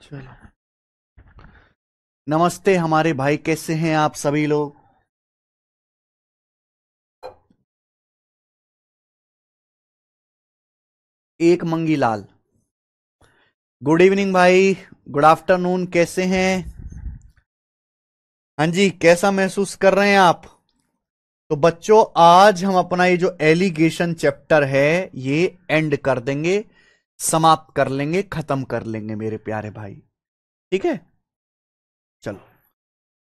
चलो, नमस्ते हमारे भाई, कैसे हैं आप सभी लोग। एक मंगी लाल, गुड इवनिंग भाई, गुड आफ्टरनून, कैसे हैं। हाँ जी, कैसा महसूस कर रहे हैं आप। तो बच्चों, आज हम अपना ये जो एलिगेशन चैप्टर है ये एंड कर देंगे, समाप्त कर लेंगे, खत्म कर लेंगे मेरे प्यारे भाई। ठीक है, चलो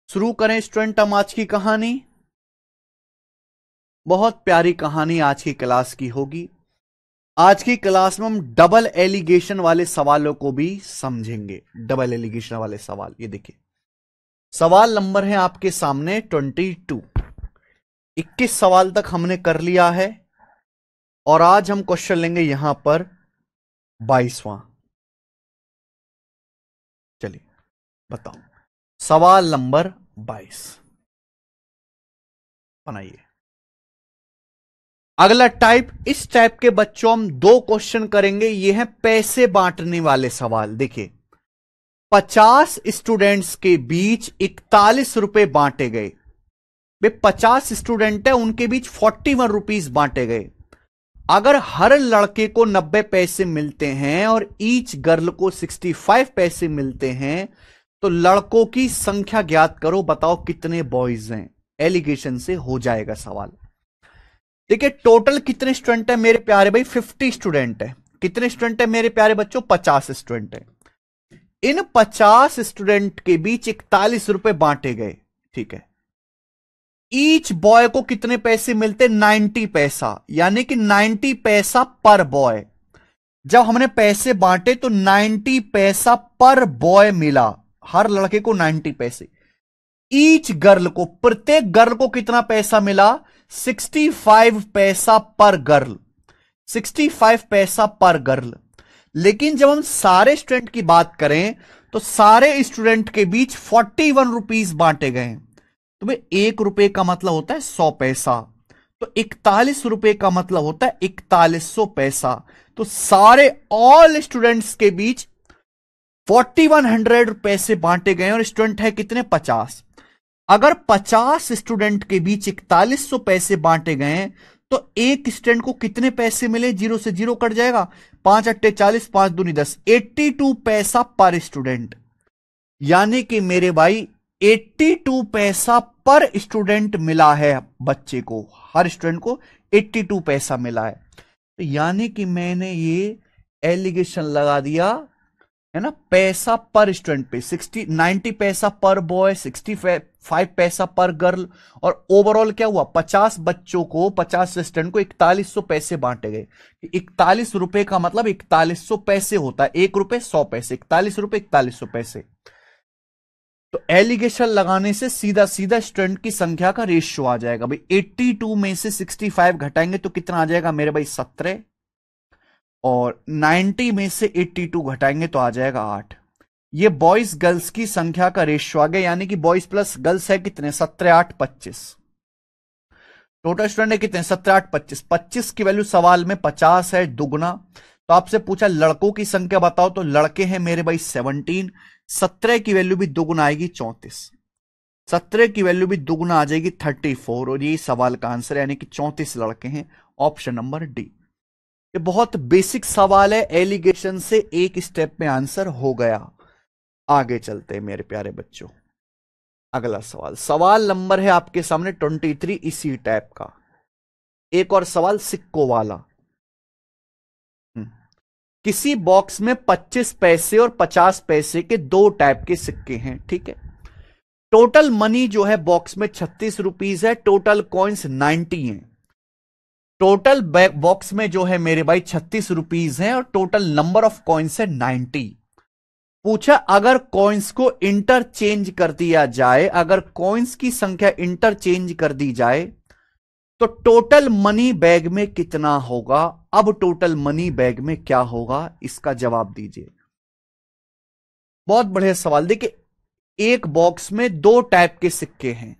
शुरू करें स्टूडेंट हम आज की कहानी। बहुत प्यारी कहानी आज की क्लास की होगी। आज की क्लास में हम डबल एलिगेशन वाले सवालों को भी समझेंगे। डबल एलिगेशन वाले सवाल, ये देखिए, सवाल नंबर है आपके सामने 22। 21 सवाल तक हमने कर लिया है और आज हम क्वेश्चन लेंगे यहां पर 22वां। चलिए बताओ, सवाल नंबर 22 बनाइए। अगला टाइप, इस टाइप के बच्चों हम दो क्वेश्चन करेंगे, ये हैं पैसे बांटने वाले सवाल। देखिए, 50 स्टूडेंट्स के बीच 41 रुपए बांटे गए। वे 50 स्टूडेंट है, उनके बीच 41 रुपीज बांटे गए। अगर हर लड़के को 90 पैसे मिलते हैं और ईच गर्ल को 65 पैसे मिलते हैं, तो लड़कों की संख्या ज्ञात करो, बताओ कितने बॉयज हैं। एलिगेशन से हो जाएगा सवाल। देखिए, टोटल कितने स्टूडेंट है मेरे प्यारे भाई, 50 स्टूडेंट है। कितने स्टूडेंट है मेरे प्यारे बच्चों, 50 स्टूडेंट है। इन 50 स्टूडेंट के बीच 41 रुपए बांटे गए। ठीक है, ईच बॉय को कितने पैसे मिलते, 90 पैसा, यानी कि 90 पैसा पर बॉय। जब हमने पैसे बांटे तो 90 पैसा पर बॉय मिला, हर लड़के को 90 पैसे। ईच गर्ल को, प्रत्येक गर्ल को कितना पैसा मिला, 65 पैसा पर गर्ल। 65 पैसा पर गर्ल। लेकिन जब हम सारे स्टूडेंट की बात करें तो सारे स्टूडेंट के बीच 41 रुपीज बांटे गए। तो भाई 1 रुपए का मतलब होता है 100 पैसा, तो 41 रुपए का मतलब होता है 4100 पैसा। तो सारे ऑल स्टूडेंट्स के बीच 4100 पैसे बांटे गए और स्टूडेंट है कितने, 50। अगर 50 स्टूडेंट के बीच 4100 पैसे बांटे गए तो एक स्टूडेंट को कितने पैसे मिले, जीरो से जीरो कट जाएगा, 5 अट्टे 40, 5 दूनी 10, 82 पैसा पर स्टूडेंट। यानी कि मेरे भाई 82 पैसा पर स्टूडेंट मिला है बच्चे को, हर स्टूडेंट को 82 पैसा मिला है। तो यानी कि मैंने ये एलिगेशन लगा दिया है ना, पैसा पर स्टूडेंट पे 90 पैसा पर बॉय, 65 पैसा पर गर्ल, और ओवरऑल क्या हुआ, 50 बच्चों को, 50 स्टूडेंट को 4100 पैसे बांटे गए। 41 रुपए का मतलब 4100 पैसे होता है, 1 रुपए 100 पैसे, 41 रुपए 4100 पैसे। तो एलिगेशन लगाने से सीधा सीधा स्टूडेंट की संख्या का रेशियो आ जाएगा भाई। 82 में से 65 घटाएंगे तो कितना आ जाएगा मेरे भाई, 17, और 90 में से 82 घटाएंगे तो आ जाएगा 8। ये बॉयज गर्ल्स की संख्या का रेशियो आ गया, यानी कि बॉयज प्लस गर्ल्स है कितने, 17 8 25। टोटल स्टूडेंट है कितने, 17 8 25। 25 की वैल्यू सवाल में 50 है, दुगना। तो आपसे पूछा लड़कों की संख्या बताओ, तो लड़के हैं मेरे भाई 17। 17 की वैल्यू भी दुगुना आएगी, 34। 17 की वैल्यू भी दुगुना आ जाएगी, 34, और ये सवाल का आंसर है, यानी कि 34 लड़के हैं। Option number D. ये बहुत बेसिक सवाल है, एलिगेशन से एक स्टेप में आंसर हो गया। आगे चलते हैं मेरे प्यारे बच्चों। अगला सवाल, सवाल नंबर है आपके सामने 23, इसी टाइप का। एक और सवाल सिक्कों वाला। हम्म, किसी बॉक्स में 25 पैसे और 50 पैसे के दो टाइप के सिक्के हैं। ठीक है, टोटल मनी जो है बॉक्स में 36 रुपीज है, टोटल कॉइन्स 90 हैं। टोटल बॉक्स में जो है मेरे भाई 36 रुपीज है और टोटल नंबर ऑफ कॉइन्स है 90। पूछा अगर कॉइन्स को इंटरचेंज कर दिया जाए, अगर कॉइन्स की संख्या इंटरचेंज कर दी जाए तो टोटल मनी बैग में कितना होगा। अब टोटल मनी बैग में क्या होगा, इसका जवाब दीजिए। बहुत बढ़िया सवाल। देखिए, एक बॉक्स में दो टाइप के सिक्के हैं,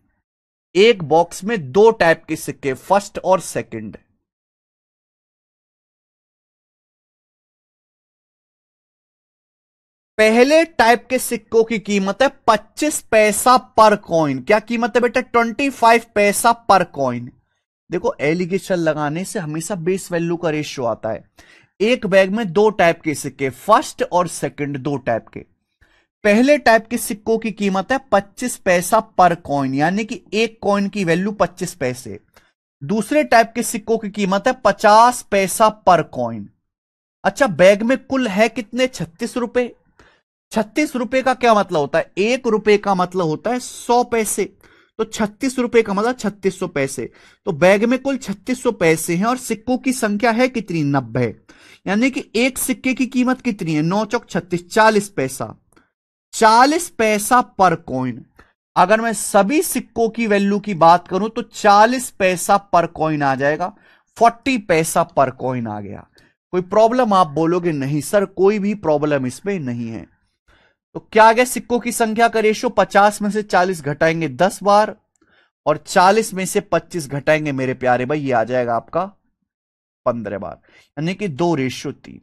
एक बॉक्स में दो टाइप के सिक्के, फर्स्ट और सेकंड। पहले टाइप के सिक्कों की कीमत है 25 पैसा पर कॉइन। क्या कीमत है बेटा? 25 पैसा पर कॉइन। देखो एलिगेशन लगाने से हमेशा बेस वैल्यू का रेशियो आता है। एक बैग में दो टाइप के सिक्के, फर्स्ट और सेकंड, दो टाइप के। पहले टाइप के सिक्कों की कीमत है 25 पैसा पर कॉइन, यानी कि एक कॉइन की वैल्यू 25 पैसे। दूसरे टाइप के सिक्कों की कीमत है 50 पैसा पर कॉइन। अच्छा, बैग में कुल है कितने? 36 रुपए। 36 रुपए का क्या मतलब होता है? एक रुपए का मतलब होता है 100 पैसे। तो 36 रुपए का मतलब 3600 पैसे। तो बैग में कुल 3600 पैसे हैं और सिक्कों की संख्या है कितनी? 90। यानी कि एक सिक्के की कीमत कितनी है? 9 चौक 36, 40 पैसा। 40 पैसा पर कॉइन। अगर मैं सभी सिक्कों की वैल्यू की बात करूं तो 40 पैसा पर कॉइन आ जाएगा। 40 पैसा पर कॉइन आ गया। कोई प्रॉब्लम? आप बोलोगे नहीं सर, कोई भी प्रॉब्लम इसमें नहीं है। तो क्या आ गया? सिक्कों की संख्या का रेशियो 50 में से 40 घटाएंगे 10 बार और 40 में से 25 घटाएंगे मेरे प्यारे भाई, ये आ जाएगा आपका 15 बार। यानी कि 2:3।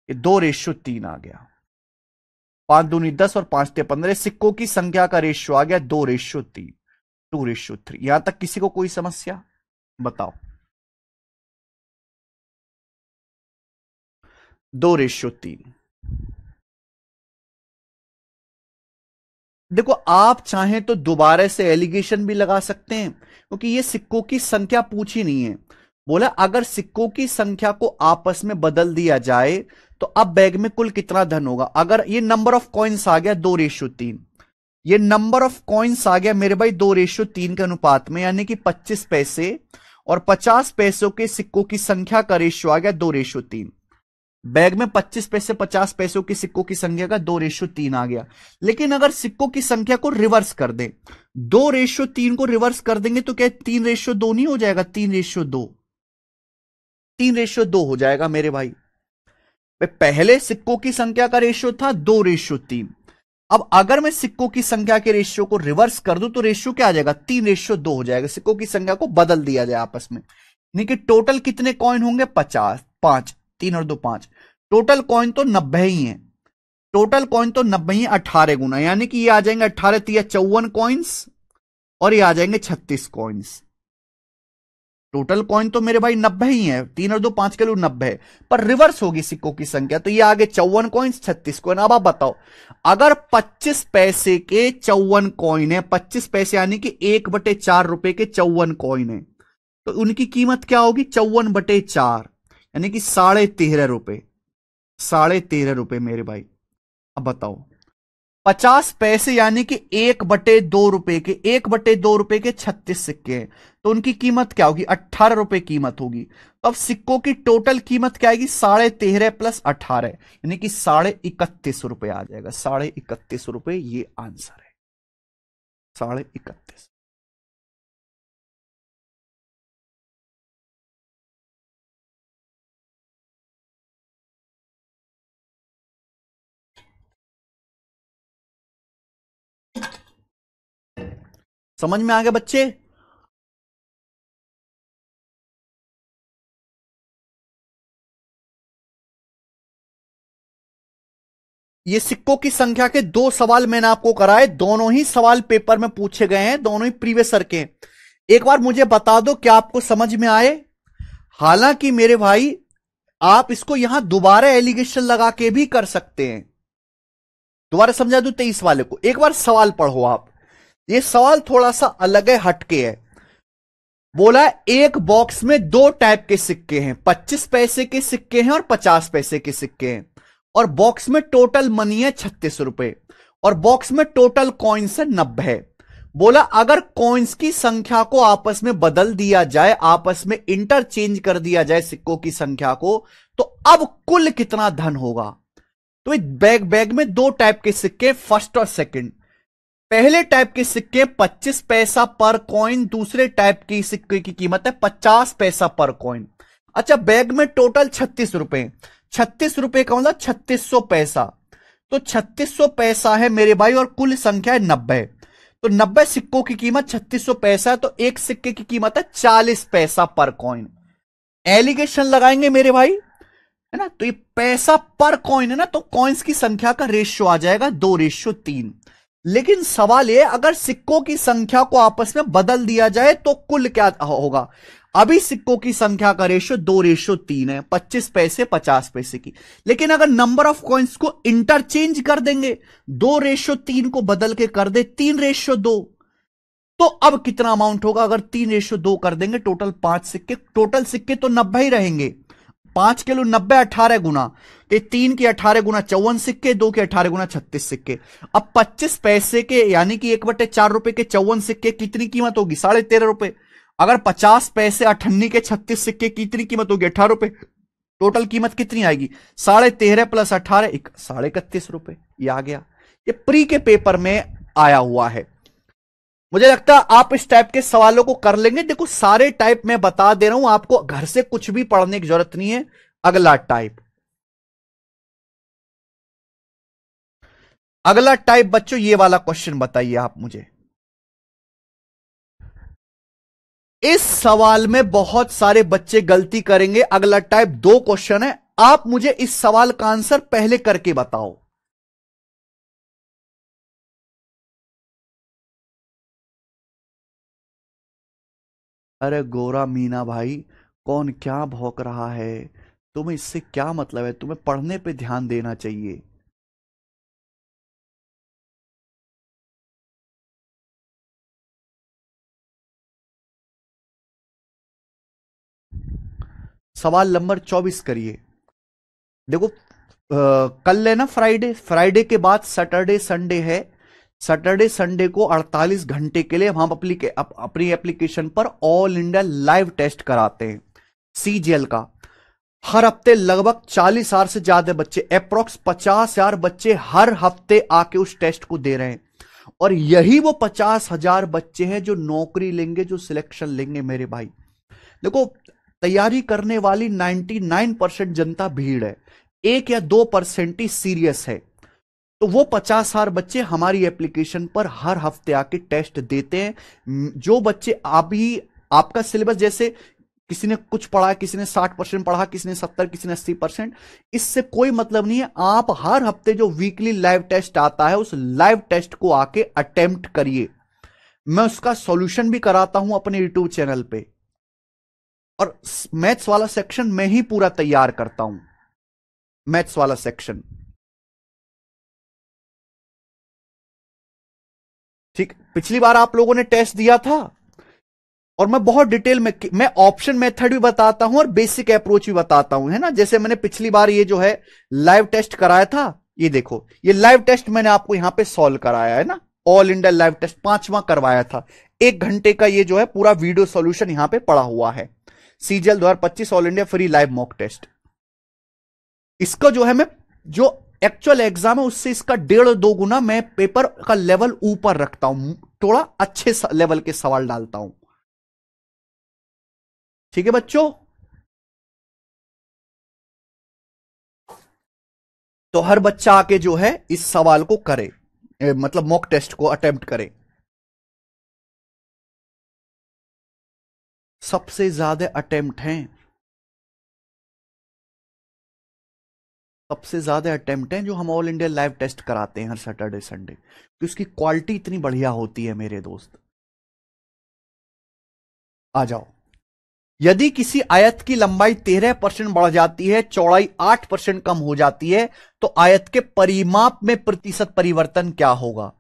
ये 2:3 आ गया। 5 दूनी 10 और 5 ते 15। सिक्कों की संख्या का रेशियो आ गया 2:3, 2:3। यहां तक किसी को कोई समस्या? बताओ। 2:3। देखो आप चाहें तो दोबारा से एलिगेशन भी लगा सकते हैं, क्योंकि ये सिक्कों की संख्या पूछी नहीं है। बोला अगर सिक्कों की संख्या को आपस में बदल दिया जाए तो अब बैग में कुल कितना धन होगा। अगर ये नंबर ऑफ कॉइन्स आ गया 2:3, ये नंबर ऑफ कॉइन्स आ गया मेरे भाई 2:3 के अनुपात में, यानी कि 25 पैसे और 50 पैसों के सिक्कों की संख्या का रेशियो आ गया 2:3। बैग में 25 पैसे 50 पैसों की सिक्कों की संख्या का 2:3 आ गया। लेकिन अगर सिक्कों की संख्या को रिवर्स कर दें, 2:3 को रिवर्स कर देंगे तो क्या 3:2 नहीं हो जाएगा? 3:2, 3:2 हो जाएगा मेरे भाई। पहले सिक्कों की संख्या का रेशियो था 2:3। अब अगर मैं सिक्कों की संख्या के रेशियो को रिवर्स कर दूं तो रेशियो क्या आ जाएगा? 3:2 हो जाएगा। सिक्कों की संख्या को बदल दिया जाए आपस में, यानी कि टोटल कितने कॉइन होंगे? 50, 5, 3 और 2 5। टोटल कॉइन तो 90 ही है। टोटल कॉइन तो 90 ही, 18 गुना, यानी कि ये आ जाएंगे 18 3 54 कॉइन्स और ये आ जाएंगे 36 कॉइन्स। टोटल कॉइन तो मेरे भाई 90 ही है, 3 और 2 5 के लिए 90 है, पर रिवर्स होगी सिक्कों की संख्या तो ये आगे 54 कॉइन्स 36 कॉइन। अब आप बताओ, अगर 25 पैसे के 54 कॉइन है, 25 पैसे यानी कि 1/4 रुपए के 54 कॉइन है, तो उनकी कीमत क्या होगी? 54/4 यानी कि 13.5 रुपए। 13.5 रुपए मेरे भाई। अब बताओ, 50 पैसे यानी कि 1/2 रुपए के, 1/2 रुपए के 36 सिक्के हैं, तो उनकी कीमत क्या होगी? 18 रुपए कीमत होगी। तो अब सिक्कों की टोटल कीमत क्या आएगी? 13.5 प्लस 18, यानी कि 31.5 रुपए आ जाएगा। 31.5 रुपए ये आंसर है। 31.5। समझ में आ गया बच्चे? ये सिक्कों की संख्या के दो सवाल मैंने आपको कराए, दोनों ही सवाल पेपर में पूछे गए हैं, दोनों ही प्रीवियस ईयर के। एक बार मुझे बता दो क्या आपको समझ में आए। हालांकि मेरे भाई आप इसको यहां दोबारा एलिगेशन लगा के भी कर सकते हैं। दोबारा समझा दूं 23 वाले को, एक बार सवाल पढ़ो आप। ये सवाल थोड़ा सा अलग है, हटके है। बोला एक बॉक्स में दो टाइप के सिक्के हैं, 25 पैसे के सिक्के हैं और 50 पैसे के सिक्के हैं, और बॉक्स में टोटल मनी है 36 रुपए और बॉक्स में टोटल कॉइन्स है 90 है। बोला अगर कॉइन्स की संख्या को आपस में बदल दिया जाए, आपस में इंटरचेंज कर दिया जाए सिक्कों की संख्या को, तो अब कुल कितना धन होगा। तो बैग में दो टाइप के सिक्के, फर्स्ट और सेकंड। पहले टाइप के सिक्के 25 पैसा पर कॉइन, दूसरे टाइप के सिक्के की कीमत है 50 पैसा पर कॉइन। अच्छा, बैग में टोटल 36 रुपए, 36 रुपए का मतलब 3600 पैसा, तो 3600 पैसा है मेरे भाई और कुल संख्या है 90। तो 90 सिक्कों की कीमत 3600 पैसा, तो एक सिक्के की कीमत है 40 पैसा पर कॉइन। एलिगेशन लगाएंगे मेरे भाई, है ना। तो ये पैसा पर कॉइन है ना, तो कॉइन्स की संख्या का रेशियो आ जाएगा 2:3। लेकिन सवाल ये, अगर सिक्कों की संख्या को आपस में बदल दिया जाए तो कुल क्या होगा। अभी सिक्कों की संख्या का रेशियो 2:3 है, 25 पैसे 50 पैसे की। लेकिन अगर नंबर ऑफ कॉइन्स को इंटरचेंज कर देंगे, 2:3 को बदल के कर दे 3:2, तो अब कितना अमाउंट होगा। अगर 3:2 कर देंगे, टोटल 5 सिक्के, टोटल सिक्के तो 90 ही रहेंगे। 5 किलो 90, 18 गुना, तो 3 के 18 गुना 54 सिक्के, 2 के 18 गुना 36 सिक्के। अब 25 पैसे के यानी कि 1/4 रुपए के 54 सिक्के कितनी कीमत होगी, 13.5 रुपए। अगर 50 पैसे 98 के 36 सिक्के कितनी कीमत होगी, 18 रुपए। टोटल कीमत कितनी आएगी, 13.5 प्लस 18 31.5 रुपए। ये आ गया, ये प्री के पेपर में आया हुआ है। मुझे लगता है आप इस टाइप के सवालों को कर लेंगे। देखो सारे टाइप मैं बता दे रहा हूं आपको, घर से कुछ भी पढ़ने की जरूरत नहीं है। अगला टाइप, अगला टाइप बच्चों ये वाला क्वेश्चन बताइए आप मुझे। इस सवाल में बहुत सारे बच्चे गलती करेंगे। अगला टाइप 2 क्वेश्चन है, आप मुझे इस सवाल का आंसर पहले करके बताओ। अरे गोरा मीना भाई, कौन क्या भौंक रहा है, तुम्हें इससे क्या मतलब है, तुम्हें पढ़ने पे ध्यान देना चाहिए। सवाल नंबर 24 करिए। देखो कल है ना फ्राइडे, फ्राइडे के बाद सैटरडे संडे है। सैटरडे संडे को 48 घंटे के लिए हम अपनी एप्लीकेशन पर ऑल इंडिया लाइव टेस्ट कराते हैं सीजीएल का। हर हफ्ते लगभग 40,000 से ज्यादा बच्चे, अप्रोक्स 50,000 बच्चे हर हफ्ते आके उस टेस्ट को दे रहे हैं। और यही वो 50,000 बच्चे हैं जो नौकरी लेंगे, जो सिलेक्शन लेंगे मेरे भाई। देखो तैयारी करने वाली 99% जनता भीड़ है, 1 या 2% ही सीरियस है। तो वो 50,000 बच्चे हमारी एप्लीकेशन पर हर हफ्ते आके टेस्ट देते हैं। जो बच्चे अभी आपका सिलेबस, जैसे किसी ने कुछ पढ़ा, किसी ने 60% पढ़ा, किसी ने 70, किसी ने 80%, इससे कोई मतलब नहीं है। आप हर हफ्ते जो वीकली लाइव टेस्ट आता है, उस लाइव टेस्ट को आके अटेम्प्ट करिए। मैं उसका सॉल्यूशन भी कराता हूं अपने यूट्यूब चैनल पे, और मैथ्स वाला सेक्शन मैं ही पूरा तैयार करता हूं। मैथ्स वाला सेक्शन, ठीक, पिछली बार आप लोगों ने टेस्ट दिया था, और मैं बहुत डिटेल में, मैं ऑप्शन मेथड भी बताता हूं और बेसिक अप्रोच भी बताता हूं, है ना। जैसे मैंने पिछली बार ये जो है लाइव टेस्ट कराया था, ये देखो ये लाइव टेस्ट मैंने आपको यहां पे सॉल्व कराया है ना। ऑल इंडिया लाइव टेस्ट 5वां करवाया था, 1 घंटे का ये जो है पूरा वीडियो सॉल्यूशन यहां पे पड़ा हुआ है। CGL 2025 all India free live mock test. इसका जो है मैं, जो एक्चुअल एग्जाम है उससे इसका 1.5-2 गुना मैं पेपर का लेवल ऊपर रखता हूं, थोड़ा अच्छे लेवल के सवाल डालता हूं। ठीक है बच्चों, तो हर बच्चा आके जो है इस सवाल को करे, मतलब मॉक टेस्ट को अटेम्प्ट करे। सबसे ज्यादा अटेम्प्ट हैं, सबसे ज्यादा अटेम्प्ट हैं जो हम ऑल इंडिया लाइव टेस्ट कराते हैं हर सैटरडे संडे, तो उसकी क्वालिटी इतनी बढ़िया होती है मेरे दोस्त। आ जाओ। यदि किसी आयत की लंबाई 13% बढ़ जाती है, चौड़ाई 8% कम हो जाती है, तो आयत के परिमाप में प्रतिशत परिवर्तन क्या होगा।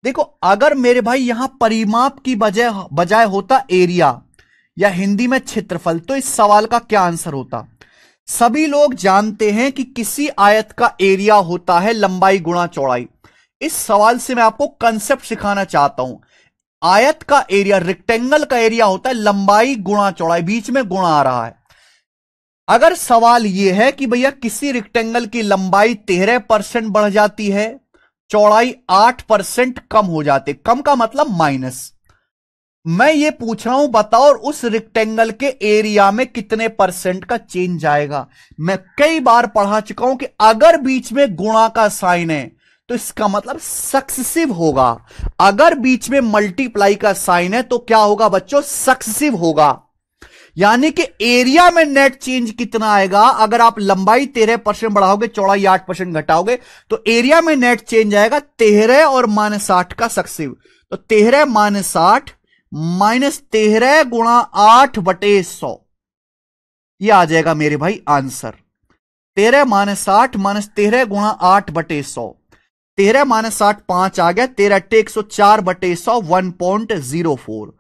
देखो अगर मेरे भाई यहां परिमाप की बजाय होता एरिया या हिंदी में क्षेत्रफल, तो इस सवाल का क्या आंसर होता। सभी लोग जानते हैं कि किसी आयत का एरिया होता है लंबाई गुणा चौड़ाई। इस सवाल से मैं आपको कंसेप्ट सिखाना चाहता हूं। आयत का एरिया, रेक्टेंगल का एरिया होता है लंबाई गुणा चौड़ाई, बीच में गुणा आ रहा है। अगर सवाल यह है कि भैया किसी रेक्टेंगल की लंबाई 13% बढ़ जाती है, चौड़ाई 8% कम हो जाती है, कम का मतलब माइनस, मैं ये पूछ रहा हूं बताओ उस रेक्टेंगल के एरिया में कितने परसेंट का चेंज आएगा। मैं कई बार पढ़ा चुका हूं कि अगर बीच में गुणा का साइन है तो इसका मतलब सक्सेसिव होगा, अगर बीच में मल्टीप्लाई का साइन है तो क्या होगा बच्चों, सक्सेसिव होगा। यानी कि एरिया में नेट चेंज कितना आएगा, अगर आप लंबाई 13% बढ़ाओगे, चौड़ाई 8% घटाओगे, तो एरिया में नेट चेंज आएगा 13 और -8 का सक्सेसिव। तो 13 - 8 माइनस 13 गुणा 8/100, ये आ जाएगा मेरे भाई आंसर। 13 - 8 माइनस 13 गुणा 8/100। 13 - 8 5 आ गया, 13 × 104/100 1.04,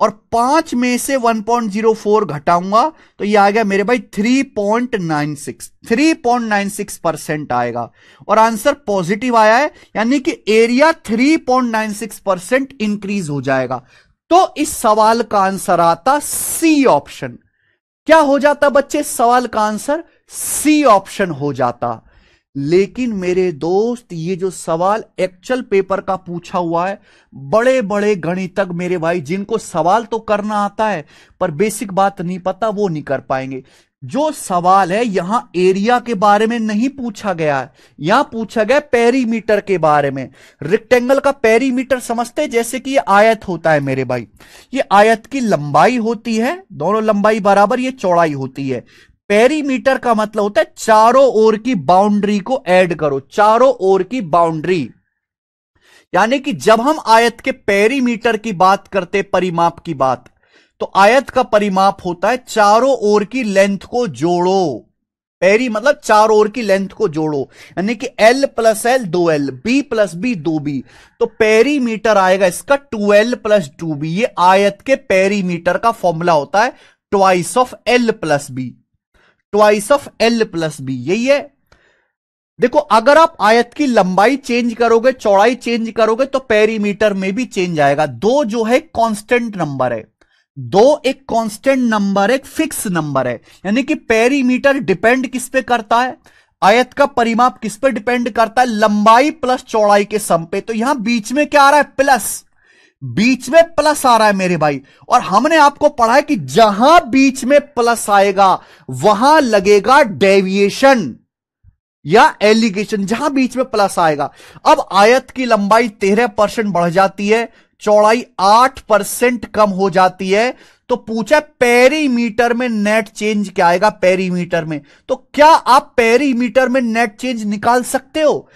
और 5 में से 1.04 घटाऊंगा तो ये आ गया मेरे भाई 3.96 आएगा, और आंसर पॉजिटिव आया है, यानी कि एरिया 3.96% इंक्रीज हो जाएगा। तो इस सवाल का आंसर आता सी ऑप्शन। क्या हो जाता बच्चे, सवाल का आंसर सी ऑप्शन हो जाता। लेकिन मेरे दोस्त, ये जो सवाल एक्चुअल पेपर का पूछा हुआ है, बड़े बड़े गणितज्ञ मेरे भाई, जिनको सवाल तो करना आता है पर बेसिक बात नहीं पता, वो नहीं कर पाएंगे। जो सवाल है यहां एरिया के बारे में नहीं पूछा गया है, यहां पूछा गया पेरीमीटर के बारे में। रेक्टेंगल का पेरीमीटर समझते हैं, जैसे कि ये आयत होता है मेरे भाई, ये आयत की लंबाई होती है, दोनों लंबाई बराबर, ये चौड़ाई होती है। पेरीमीटर का मतलब होता है चारों ओर की बाउंड्री को ऐड करो, चारों ओर की बाउंड्री। यानी कि जब हम आयत के पेरीमीटर की बात करते, परिमाप की बात, तो आयत का परिमाप होता है चारों ओर की लेंथ को जोड़ो। पेरी मतलब चारों ओर की लेंथ को जोड़ो, यानी कि L + L 2L, B + B 2B, तो पेरीमीटर आएगा इसका 2L + 2B। ये आयत के पेरीमीटर का फॉर्मूला होता है twice of L + B, twice of L + B, यही है। देखो, अगर आप आयत की लंबाई चेंज करोगे, चौड़ाई चेंज करोगे, तो पेरीमीटर में भी चेंज आएगा। 2 जो है कांस्टेंट नंबर है, 2 एक कांस्टेंट नंबर, एक फिक्स नंबर है, यानी कि पेरीमीटर डिपेंड किस पे करता है, आयत का परिमाप किस पे डिपेंड करता है, लंबाई प्लस चौड़ाई के सम पे। तो यहां बीच में क्या आ रहा है, प्लस, बीच में प्लस आ रहा है मेरे भाई। और हमने आपको पढ़ा है कि जहां बीच में प्लस आएगा वहां लगेगा डेविएशन या एलिगेशन, जहां बीच में प्लस आएगा। अब आयत की लंबाई 13% बढ़ जाती है, चौड़ाई 8% कम हो जाती है, तो पूछा पेरीमीटर में नेट चेंज क्या आएगा, पेरीमीटर में। तो क्या आप पेरीमीटर में नेट चेंज निकाल सकते हो?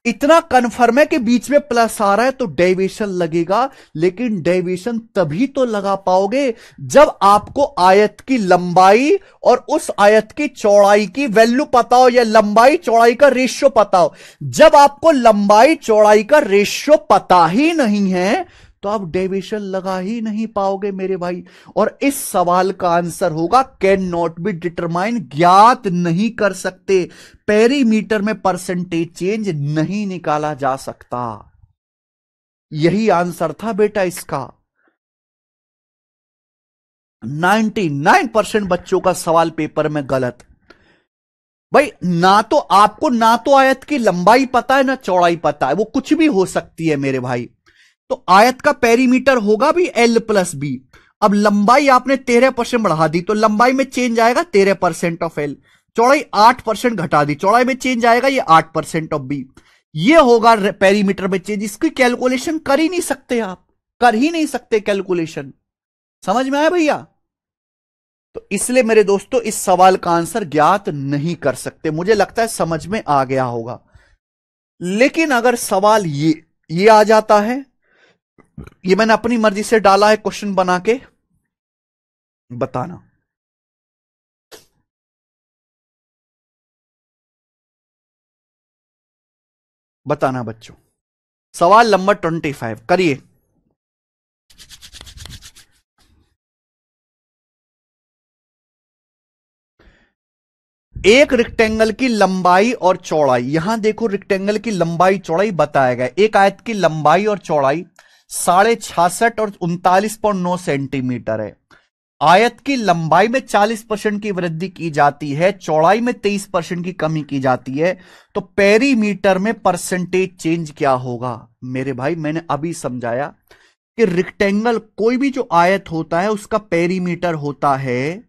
इतना कन्फर्म है कि बीच में प्लस आ रहा है तो डेविएशन लगेगा, लेकिन डेविएशन तभी तो लगा पाओगे जब आपको आयत की लंबाई और उस आयत की चौड़ाई की वैल्यू पता हो, या लंबाई चौड़ाई का रेशियो पता हो। जब आपको लंबाई चौड़ाई का रेशियो पता ही नहीं है तो आप डेविएशन लगा ही नहीं पाओगे मेरे भाई। और इस सवाल का आंसर होगा कैन नॉट बी डिटरमाइन, ज्ञात नहीं कर सकते, पेरीमीटर में परसेंटेज चेंज नहीं निकाला जा सकता। यही आंसर था बेटा इसका। 99% बच्चों का सवाल पेपर में गलत। भाई, ना तो आपको ना तो आयत की लंबाई पता है ना चौड़ाई पता है, वो कुछ भी हो सकती है मेरे भाई। तो आयत का पेरीमीटर होगा भी L + B। अब लंबाई आपने 13% बढ़ा दी तो लंबाई में चेंज आएगा 13% ऑफ L, चौड़ाई 8% घटा दी, चौड़ाई में चेंज आएगा ये 8% ऑफ B। ये होगा पेरीमीटर में चेंज। इसकी कैलकुलेशन कर ही नहीं सकते, आप कर ही नहीं सकते कैलकुलेशन। समझ में आया भैया? तो इसलिए मेरे दोस्तों, इस सवाल का आंसर ज्ञात नहीं कर सकते। मुझे लगता है समझ में आ गया होगा। लेकिन अगर सवाल ये आ जाता है, ये मैंने अपनी मर्जी से डाला है क्वेश्चन बना के, बताना। बताना बच्चों। सवाल नंबर 25 करिए। एक रेक्टेंगल की लंबाई और चौड़ाई, यहां देखो रेक्टेंगल की लंबाई चौड़ाई बताया गया। एक आयत की लंबाई और चौड़ाई 66.5 और 39.9 सेंटीमीटर है। आयत की लंबाई में 40% की वृद्धि की जाती है, चौड़ाई में 23% की कमी की जाती है, तो पेरीमीटर में परसेंटेज चेंज क्या होगा? मेरे भाई, मैंने अभी समझाया कि रेक्टेंगल, कोई भी जो आयत होता है उसका पेरीमीटर होता है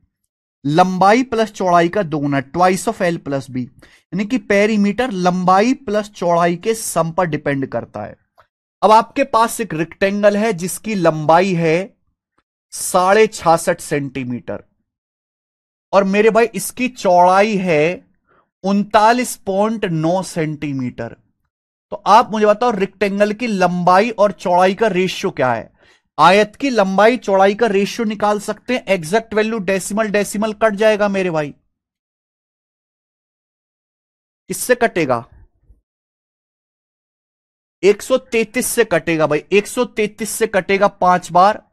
लंबाई प्लस चौड़ाई का दोगुना, ट्वाइस ऑफ L + B, यानी कि पेरीमीटर लंबाई प्लस चौड़ाई के सम पर डिपेंड करता है। अब आपके पास एक रेक्टेंगल है जिसकी लंबाई है 66.5 सेंटीमीटर, और मेरे भाई इसकी चौड़ाई है 39.9 सेंटीमीटर। तो आप मुझे बताओ रेक्टेंगल की लंबाई और चौड़ाई का रेशियो क्या है। आयत की लंबाई चौड़ाई का रेशियो निकाल सकते हैं, exact value decimal decimal cut जाएगा मेरे भाई। किससे कटेगा? 133 से कटेगा भाई, 133 से कटेगा 5 बार।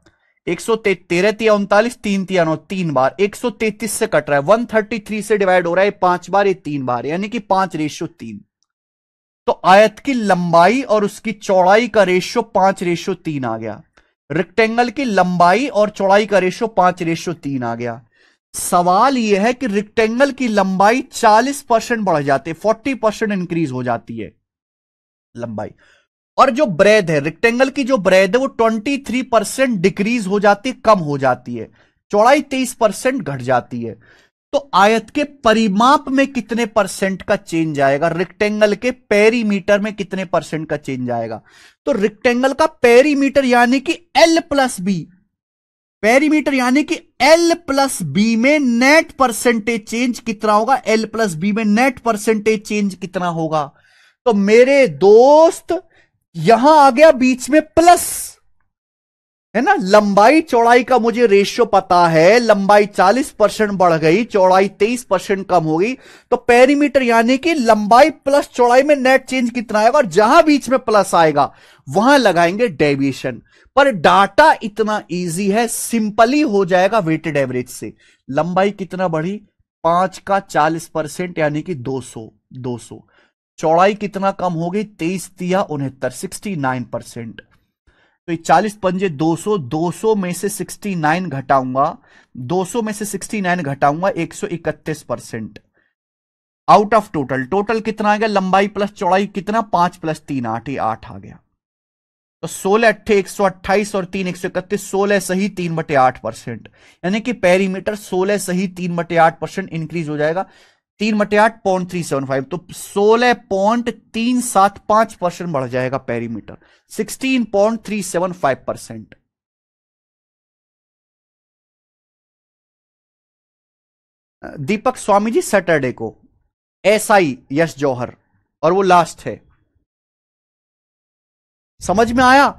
113 तिया 39, 3 तिया 9, 3 बार 133 से कट रहा है। 133 से डिवाइड हो रहा है 5 बार, ये 3 बार, यानी कि 5:3। तो आयत की लंबाई और उसकी चौड़ाई का रेशियो 5:3 आ गया। रेक्टेंगल की लंबाई और चौड़ाई का रेशियो 5:3 आ गया। सवाल यह है कि रेक्टेंगल की लंबाई 40% बढ़ जाती है, 40% इंक्रीज हो जाती है लंबाई, और जो ब्रेड है रेक्टेंगल की, जो ब्रेड है वो 23% डिक्रीज हो जाती है, कम हो जाती है। चौड़ाई 23% घट जाती है। तो आयत के परिमाप में कितने परसेंट का चेंज आएगा, रेक्टेंगल के पेरीमीटर में कितने परसेंट का चेंज आएगा? तो रेक्टेंगल का पेरीमीटर यानी कि L प्लस बी, पेरीमीटर यानी कि L प्लस बी में नेट परसेंटेज चेंज कितना होगा? L प्लस बी में नेट परसेंटेज चेंज कितना होगा? तो मेरे दोस्त यहां आ गया बीच में प्लस, है ना। लंबाई चौड़ाई का मुझे रेशियो पता है, लंबाई 40% बढ़ गई, चौड़ाई 23% कम हो गई। तो पेरीमीटर यानी कि लंबाई प्लस चौड़ाई में नेट चेंज कितना आएगा, और जहां बीच में प्लस आएगा वहां लगाएंगे डेविएशन। पर डाटा इतना इजी है, सिंपली हो जाएगा वेटेड एवरेज से। लंबाई कितना बढ़ी? 5 का 40% यानी कि 200। चौड़ाई कितना कम हो गई? 23 तिया 69, 69%। तो ये 40 पंजे 200, 200 में से 69 घटाऊंगा, 200 में से 69 घटाऊंगा 131%। आउट ऑफ टोटल, टोटल कितना आ गया? लंबाई प्लस चौड़ाई कितना? 5 प्लस 3 8, ये 8 आ गया। तो 16 अट्ठे 128 और 3 131, 16 सही 3/8%, यानी कि पेरीमीटर 16 सही 3/8% इंक्रीज हो जाएगा। 3/8 0.375, तो 16.375% बढ़ जाएगा पेरीमीटर, 16.375%। दीपक स्वामी जी सैटरडे को, SI यश जौहर, और वो लास्ट है। समझ में आया?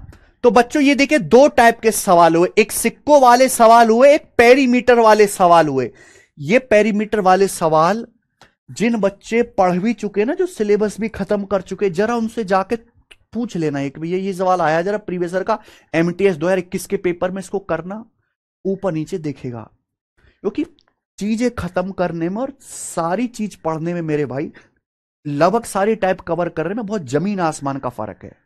तो बच्चों ये देखिए, दो टाइप के सवाल हुए, एक सिक्कों वाले सवाल हुए, एक पेरीमीटर वाले सवाल हुए। ये पेरीमीटर वाले सवाल जिन बच्चे पढ़ भी चुके ना, जो सिलेबस भी खत्म कर चुके, जरा उनसे जाके पूछ लेना एक भैया ये सवाल आया जरा प्रीवियस ईयर का MTS 2021 के पेपर में, इसको करना, ऊपर नीचे देखेगा। क्योंकि चीजें खत्म करने में और सारी चीज पढ़ने में मेरे भाई, लगभग सारी टाइप कवर करने में बहुत जमीन आसमान का फर्क है।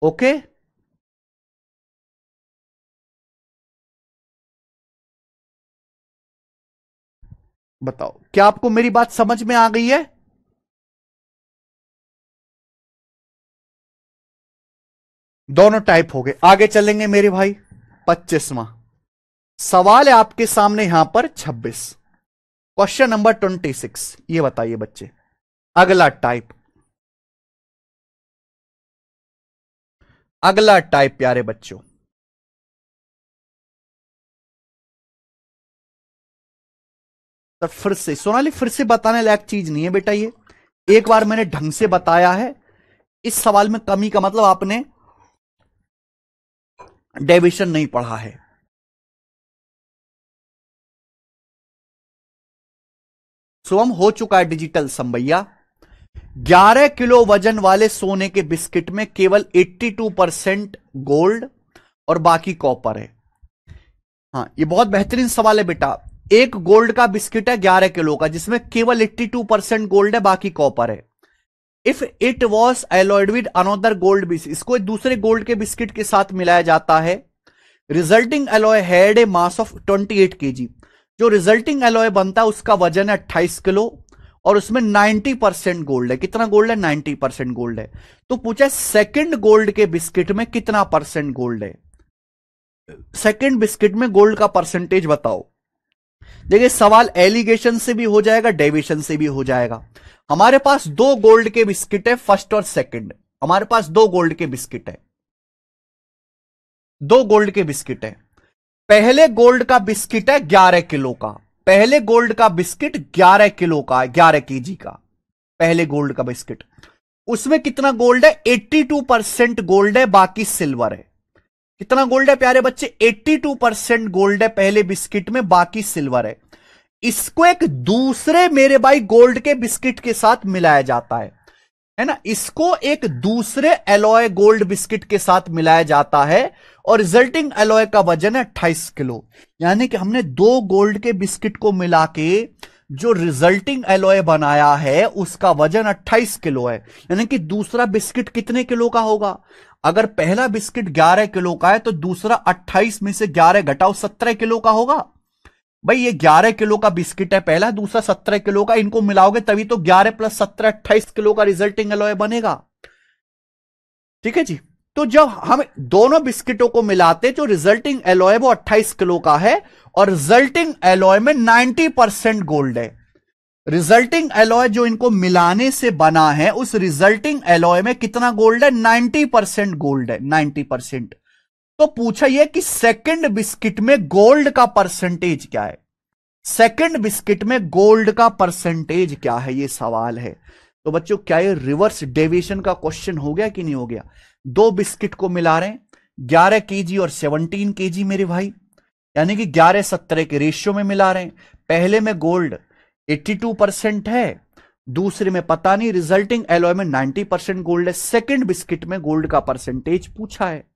ओके, बताओ क्या आपको मेरी बात समझ में आ गई है? दोनों टाइप हो गए। आगे चलेंगे मेरे भाई। 25वां सवाल है आपके सामने यहां पर 26, क्वेश्चन नंबर 26। ये बताइए बच्चे, अगला टाइप, अगला टाइप प्यारे बच्चों, तो फिर से सोनाली, फिर से बताने लायक चीज नहीं है बेटा ये, एक बार मैंने ढंग से बताया है। इस सवाल में कमी का मतलब आपने डेविएशन नहीं पढ़ा है। सुम हो चुका है डिजिटल सम भैया। 11 किलो वजन वाले सोने के बिस्किट में केवल 82% गोल्ड और बाकी कॉपर है। हाँ, ये बहुत बेहतरीन सवाल है बेटा। एक गोल्ड का बिस्किट है 11 किलो का, जिसमें केवल 82% गोल्ड है, बाकी कॉपर है। If it was alloyed with another gold biscuit, इसको दूसरे गोल्ड के बिस्किट के साथ मिलाया जाता है। Resulting alloy had a mass of 28 kg, जो रिजल्टिंग एलॉय बनता है उसका वजन है 28 किलो, और उसमें 90% गोल्ड है। कितना गोल्ड है? 90% गोल्ड है। तो पूछा सेकंड गोल्ड के बिस्किट में कितना परसेंट गोल्ड है, सेकंड बिस्किट में गोल्ड का परसेंटेज बताओ। देखिए सवाल एलिगेशन से भी हो जाएगा, डेविएशन से भी हो जाएगा। हमारे पास दो गोल्ड के बिस्किट है, फर्स्ट और सेकंड, हमारे पास दो गोल्ड के बिस्किट है। दो गोल्ड के बिस्किट है। पहले गोल्ड का बिस्किट है 11 किलो का, पहले गोल्ड का बिस्किट 11 किलो का, 11 केजी का पहले गोल्ड का बिस्किट। उसमें कितना गोल्ड है? 82% गोल्ड है, बाकी सिल्वर है। कितना गोल्ड है प्यारे बच्चे? 82% गोल्ड है पहले बिस्किट में, बाकी सिल्वर है। इसको एक दूसरे मेरे भाई गोल्ड के बिस्किट के साथ मिलाया जाता है ना, इसको एक दूसरे एलॉय गोल्ड बिस्किट के साथ मिलाया जाता है और रिजल्टिंग एलॉय का वजन है 28 किलो। यानी कि हमने दो गोल्ड के बिस्किट को मिला के जो रिजल्टिंग एलॉय बनाया है उसका वजन 28 किलो है। यानी कि दूसरा बिस्किट कितने किलो का होगा? अगर पहला बिस्किट 11 किलो का है तो दूसरा 28 में से 11 घटाओ 17 किलो का होगा। भाई ये 11 किलो का बिस्किट है पहला, दूसरा 17 किलो का, इनको मिलाओगे तभी तो 11 + 17 28 किलो का रिजल्टिंग एलॉय बनेगा। ठीक है जी। तो जब हम दोनों बिस्किटों को मिलाते जो रिजल्टिंग एलॉय वो 28 किलो का है और रिजल्टिंग एलॉय में 90% गोल्ड है। रिजल्टिंग एलॉय जो इनको मिलाने से बना है उस रिजल्टिंग एलॉय में कितना गोल्ड है? 90% गोल्ड है, 90%। तो पूछा यह कि सेकंड बिस्किट में गोल्ड का परसेंटेज क्या है? सेकंड बिस्किट में गोल्ड का परसेंटेज क्या है, यह सवाल है। तो बच्चों क्या ये रिवर्स डेविएशन का क्वेश्चन हो गया कि नहीं हो गया? दो बिस्किट को मिला रहे हैं 11 केजी और 17 केजी मेरे भाई, यानी कि 11-17 के रेशियो में मिला रहे हैं। पहले में गोल्ड 82% है, दूसरे में पता नहीं, रिजल्टिंग एलॉय में 90% गोल्ड है। सेकंड बिस्किट में गोल्ड का परसेंटेज पूछा है।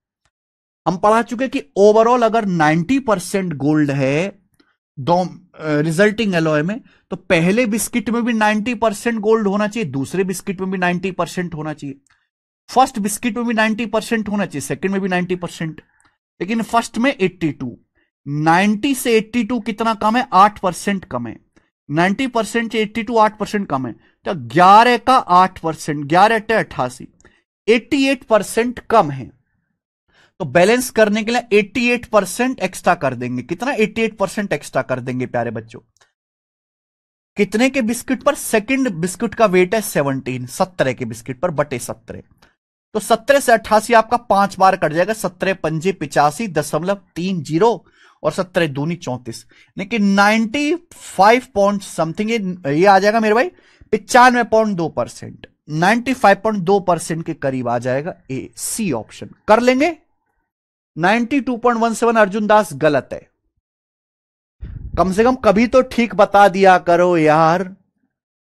हम पढ़ा चुके कि ओवरऑल अगर 90% गोल्ड है दो रिजल्टिंग एलॉय में तो पहले बिस्किट में भी 90% गोल्ड होना चाहिए, दूसरे बिस्किट में भी 90% होना चाहिए, फर्स्ट बिस्किट में भी 90% होना चाहिए, सेकंड में भी 90%। लेकिन फर्स्ट में 82, 90 से 82 कितना कम है? 8% कम है। 90% से 82 8% कम है, तो 11 का 8%, 11 × 88, 88% कम है। तो बैलेंस करने के लिए 88% एक्स्ट्रा कर देंगे। कितना? 88% एक्स्ट्रा कर देंगे प्यारे बच्चों। कितने के बिस्किट पर? सेकंड बिस्किट का वेट है 17, 17 के बिस्किट पर बटे 17। तो 17 से 88 आपका 5 बार कट जाएगा, 17 पंजे 85.30 और 17 दूनी 34, लेकिन 95 पॉइंट समथिंग ये आ जाएगा मेरे भाई 95.2%, 95.2% के करीब आ जाएगा। ए सी ऑप्शन कर लेंगे। 92.17 अर्जुन दास गलत है। कम से कम कभी तो ठीक बता दिया करो यार,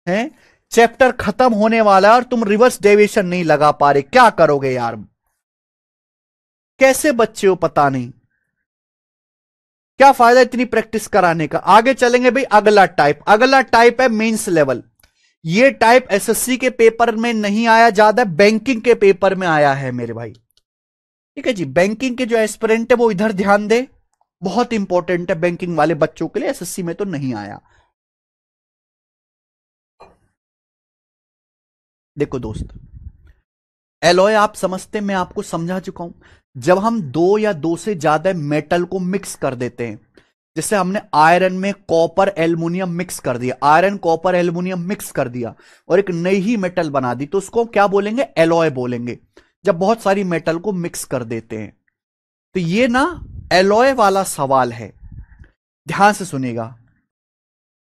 हैं? चैप्टर खत्म होने वाला है और तुम रिवर्स डेविएशन नहीं लगा पा रहे, क्या करोगे यार? कैसे बच्चे हो पता नहीं, क्या फायदा इतनी प्रैक्टिस कराने का। आगे चलेंगे भाई। अगला टाइप है मेंस लेवल। ये टाइप एसएससी के पेपर में नहीं आया, ज्यादा बैंकिंग के पेपर में आया है मेरे भाई। ठीक है जी, बैंकिंग के जो एस्पिरेंट है वो इधर ध्यान दे, बहुत इंपॉर्टेंट है बैंकिंग वाले बच्चों के लिए। एसएससी में तो नहीं आया। देखो दोस्त, एलॉय आप समझते, मैं आपको समझा चुका हूं। जब हम दो या दो से ज्यादा मेटल को मिक्स कर देते हैं, जैसे हमने आयरन में कॉपर एल्युमिनियम मिक्स कर दिया, आयरन कॉपर एल्युमिनियम मिक्स कर दिया और एक नई ही मेटल बना दी, तो उसको क्या बोलेंगे? एलॉय बोलेंगे। जब बहुत सारी मेटल को मिक्स कर देते हैं, तो ये ना एलॉय वाला सवाल है। ध्यान से सुनिएगा,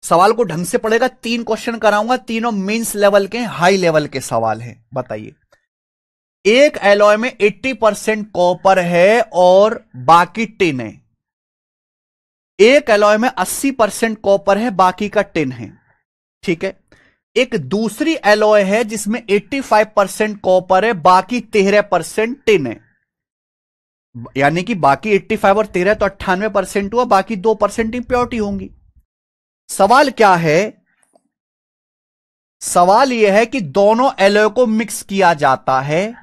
सवाल को ढंग से पढ़ेगा। 3 क्वेश्चन कराऊंगा, तीनों मेंस लेवल के, हाई लेवल के सवाल हैं। बताइए, एक एलॉय में 80% कॉपर है और बाकी टिन है। एक एलॉय में 80% कॉपर है, बाकी का टिन है। ठीक है। एक दूसरी एलॉय है जिसमें 85% कॉपर है, बाकी 13% टिन है। यानी कि बाकी 85 और 13 तो 98% हुआ, बाकी 2% इंप्योरिटी होंगी। सवाल क्या है? सवाल यह है कि दोनों एलॉय को मिक्स किया जाता है।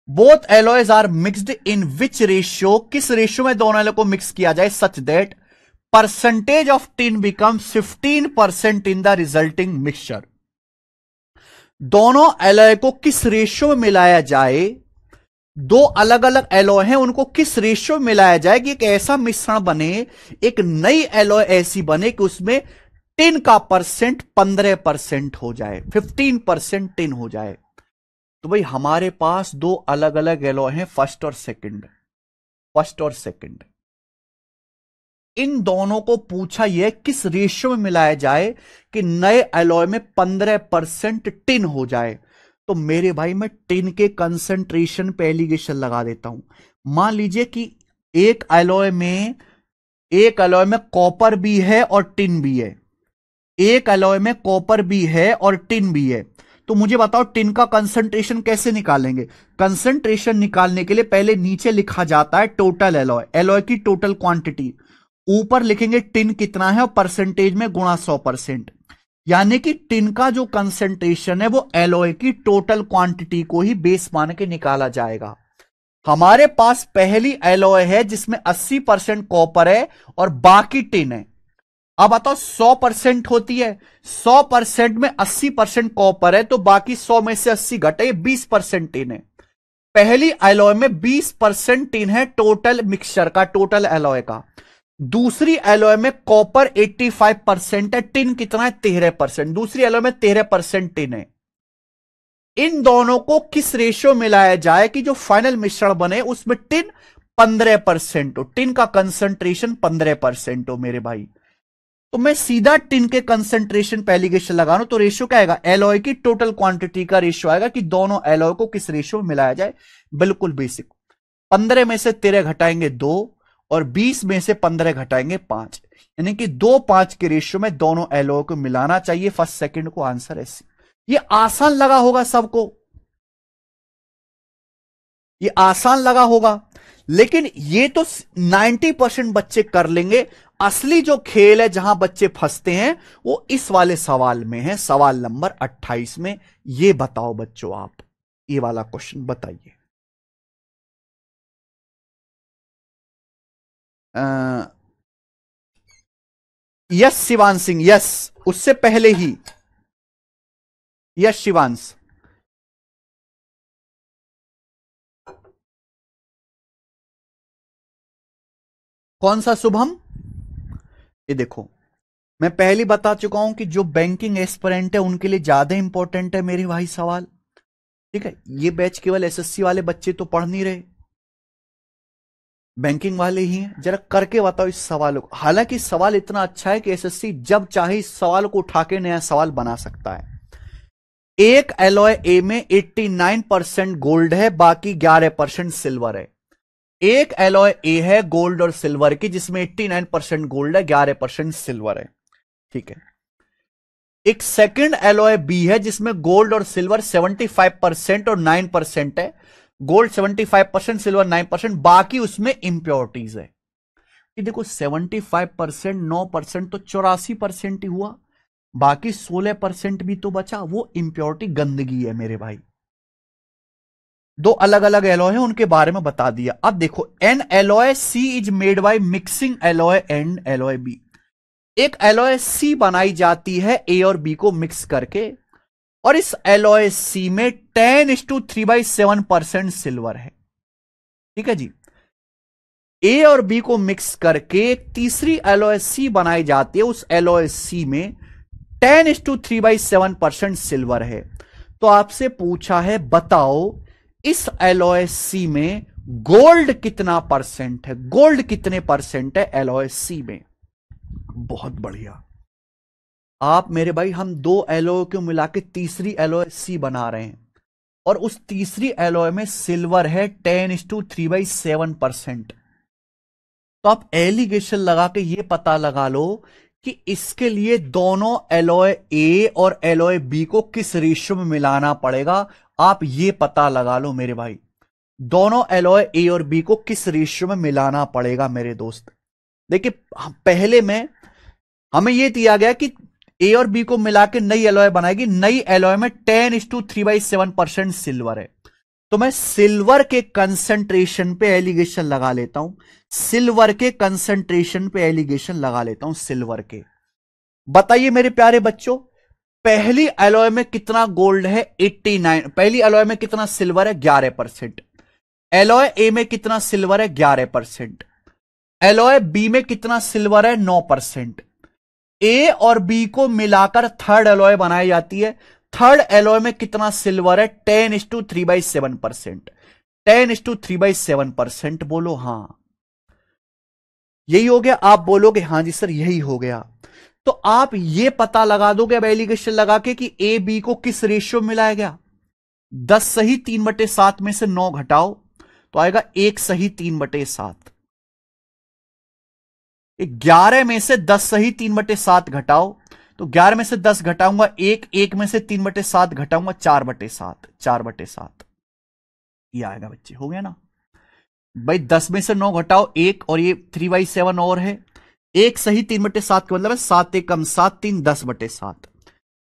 Both alloys are mixed in which ratio? किस रेशियो में दोनों एलॉय को मिक्स किया जाए? Such that percentage of tin becomes 15% in the resulting mixture. दोनों एलॉय को किस रेशियो में मिलाया जाए? दो अलग अलग एलॉय हैं, उनको किस रेशियो में मिलाया जाए कि एक ऐसा मिश्रण बने, एक नई एलॉय ऐसी बने कि उसमें टिन का परसेंट 15% हो जाए, 15% टिन हो जाए। तो भाई हमारे पास दो अलग अलग एलॉय हैं, फर्स्ट और सेकंड। फर्स्ट और सेकंड, इन दोनों को पूछा यह किस रेशियो में मिलाया जाए कि नए एलॉय में 15% टिन हो जाए। तो मेरे भाई मैं टिन के कंसंट्रेशन पे एलिगेशन लगा देता हूं। मान लीजिए कि एक एलॉय में कॉपर भी है और टिन भी है, एक एलॉय में कॉपर भी है और टिन भी है। तो मुझे बताओ टिन का कंसंट्रेशन कैसे निकालेंगे। कंसंट्रेशन निकालने के लिए पहले नीचे लिखा जाता है टोटल एलॉय, एलॉय की टोटल क्वांटिटी, ऊपर लिखेंगे टिन कितना है और परसेंटेज में गुणा 100%। यानी कि टिन का जो कंसंट्रेशन है वो एलॉय की टोटल क्वांटिटी को ही बेस मान के निकाला जाएगा। हमारे पास पहली एलॉय है जिसमें 80% कॉपर है और बाकी टिन है। अब बताओ 100% होती है, 100% में 80% कॉपर है, तो बाकी 100 में से 80 घटे 20% टिन है। पहली एलॉय में 20% टिन है टोटल मिक्सचर का, टोटल एलॉय का। दूसरी एलॉय में कॉपर 85% है, टिन कितना है 13%, दूसरी एलॉय में 13% टिन है। इन दोनों को किस रेशियो मिलाया जाए कि जो फाइनल मिश्रण बने उसमें टिन 15% हो, टिन का कंसंट्रेशन 15% हो मेरे भाई। तो मैं सीधा टिन के कंसंट्रेशन पे एलिगेशन लगा रहा हूं, तो रेशियो क्या आएगा, एलॉय की टोटल क्वांटिटी का रेशियो आएगा कि दोनों एलॉय को किस रेशियो में मिलाया जाए। बिल्कुल बेसिक। 15 में से 13 घटाएंगे 2 और 20 में से 15 घटाएंगे 5, यानी कि 2-5 के रेशियो में दोनों एलॉय को मिलाना चाहिए। फर्स्ट सेकंड को आंसर है सी। ये आसान लगा होगा सबको, ये आसान लगा होगा, लेकिन ये तो 90% बच्चे कर लेंगे। असली जो खेल है जहां बच्चे फंसते हैं वो इस वाले सवाल में है, सवाल नंबर 28 में। ये बताओ बच्चों, आप ये वाला क्वेश्चन बताइए। यस शिवांश सिंह, यस, उससे पहले ही यस शिवांश। कौन सा शुभम? ये देखो, मैं पहले बता चुका हूं कि जो बैंकिंग एस्पिरेंट है उनके लिए ज्यादा इंपॉर्टेंट है मेरे भाई सवाल। ठीक है, ये बैच केवल एसएससी वाले बच्चे तो पढ़ नहीं रहे, बैंकिंग वाले ही हैं। जरा करके बताओ इस सवाल को। हालांकि सवाल इतना अच्छा है कि एसएससी जब चाहे इस सवाल को उठा के नया सवाल बना सकता है। एक एलॉय ए में 89% गोल्ड है, बाकी 11% सिल्वर है। एक एलॉय ए है गोल्ड और सिल्वर की जिसमें 89% गोल्ड है, 11% सिल्वर है। ठीक है। एक सेकंड एलॉय बी है जिसमें गोल्ड और सिल्वर 75% और 9% है, गोल्ड 75%, सिल्वर 9%, बाकी उसमें इंप्योरिटीज है। कि देखो 75%, 9% तो 84% ही हुआ, बाकी 16% भी तो बचा, वो इंप्योरिटी गंदगी है मेरे भाई। दो अलग अलग एलॉय है, उनके बारे में बता दिया। अब देखो, an alloy C is made by mixing alloy and alloy B. एक एलॉय सी बनाई जाती है ए और बी को मिक्स करके, और इस एलॉय सी में 10:3/7% सिल्वर है। ठीक है जी। ए और बी को मिक्स करके एक तीसरी एलॉय सी बनाई जाती है, उस एलॉय सी में 10:3/7% सिल्वर है। तो आपसे पूछा है बताओ इस एलॉय सी में गोल्ड कितना परसेंट है, गोल्ड कितने परसेंट है एलॉय सी में। बहुत बढ़िया। आप मेरे भाई, हम दो एलॉय को मिला के तीसरी एलॉय सी बना रहे हैं, और उस तीसरी एलॉय में सिल्वर है 10:3/7%। तो आप एलिगेशन लगा के ये पता लगा लो कि इसके लिए दोनों एलॉय ए और एलॉय बी को किस रेशियो में मिलाना पड़ेगा। आप ये पता लगा लो मेरे भाई, दोनों एलॉय ए और बी को किस रेशियो में मिलाना पड़ेगा मेरे दोस्त। देखिए, पहले में हमें यह दिया गया कि ए और बी को मिला के नई एलॉय बनाएगी, नई एलॉय में 10:3/7% सिल्वर है। तो मैं सिल्वर के कंसंट्रेशन पे एलिगेशन लगा लेता हूं, सिल्वर के कंसंट्रेशन पे एलिगेशन लगा लेता हूं, सिल्वर के। बताइए मेरे प्यारे बच्चों, पहली एलॉय में कितना गोल्ड है 89, पहली एलॉय में कितना सिल्वर है 11%, एलॉय ए में कितना सिल्वर है 11%, एलॉय बी में कितना सिल्वर है 9%। ए और बी को मिलाकर थर्ड एलॉय बनाई जाती है, थर्ड एलॉय में कितना सिल्वर है? 10:3/7%। 10:3/7%। बोलो हाँ, यही हो गया। आप बोलोगे हाँ जी सर यही हो गया, तो आप ये पता लगा दोगे अब एलिगेशन लगा के कि ए बी को किस रेशियो में मिलाया गया। 10 सही 3/7 में से 9 घटाओ तो आएगा 1 सही 3/7। 11 में से 10 सही 3/7 घटाओ तो 11 में से 10 घटाऊंगा 1, 1 में से 3/7 घटाऊंगा 4/7, 4/7 ये आएगा बच्चे। हो गया ना भाई? 10 में से 9 घटाओ 1 और ये 3/7 और है। 1 सही 3/7 का मतलब है 7 एकम 7 3 10/7।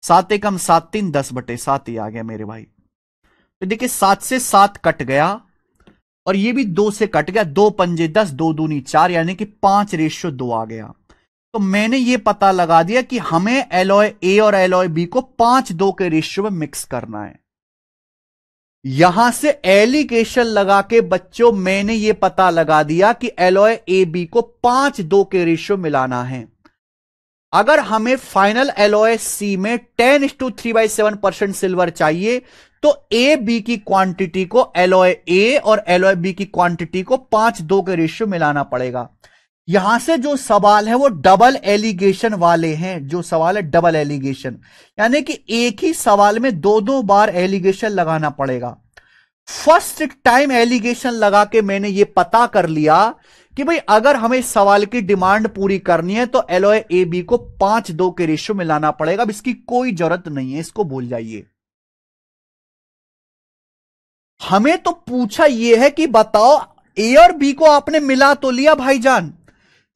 7 एकम 7 3 10/7 ये आ गया मेरे भाई। तो देखिए 7 से 7 कट गया और ये भी 2 से कट गया। 2 पंजे 10, 2 दूनी 4, यानी कि 5:2 आ गया। तो मैंने ये पता लगा दिया कि हमें एलॉय ए और एलॉय बी को 5:2 के रेशियो में मिक्स करना है। यहां से एलिगेशन लगा के बच्चों मैंने ये पता लगा दिया कि एलॉय ए बी को 5:2 के रेशियो मिलाना है। अगर हमें फाइनल एलॉय सी में 10:3/7% सिल्वर चाहिए तो ए बी की क्वांटिटी को एलॉय ए और एलॉय बी की क्वांटिटी को 5:2 के रेशियो मिलाना पड़ेगा। यहां से जो सवाल है वो डबल एलिगेशन वाले हैं। जो सवाल है डबल एलिगेशन, यानी कि एक ही सवाल में दो दो बार एलिगेशन लगाना पड़ेगा। फर्स्ट टाइम एलिगेशन लगा के मैंने ये पता कर लिया कि भाई अगर हमें इस सवाल की डिमांड पूरी करनी है तो एलॉय ए बी को 5:2 के रेशियो में लाना पड़ेगा। अब इसकी कोई जरूरत नहीं है, इसको भूल जाइए। हमें तो पूछा यह है कि बताओ ए और बी को आपने मिला तो लिया भाईजान,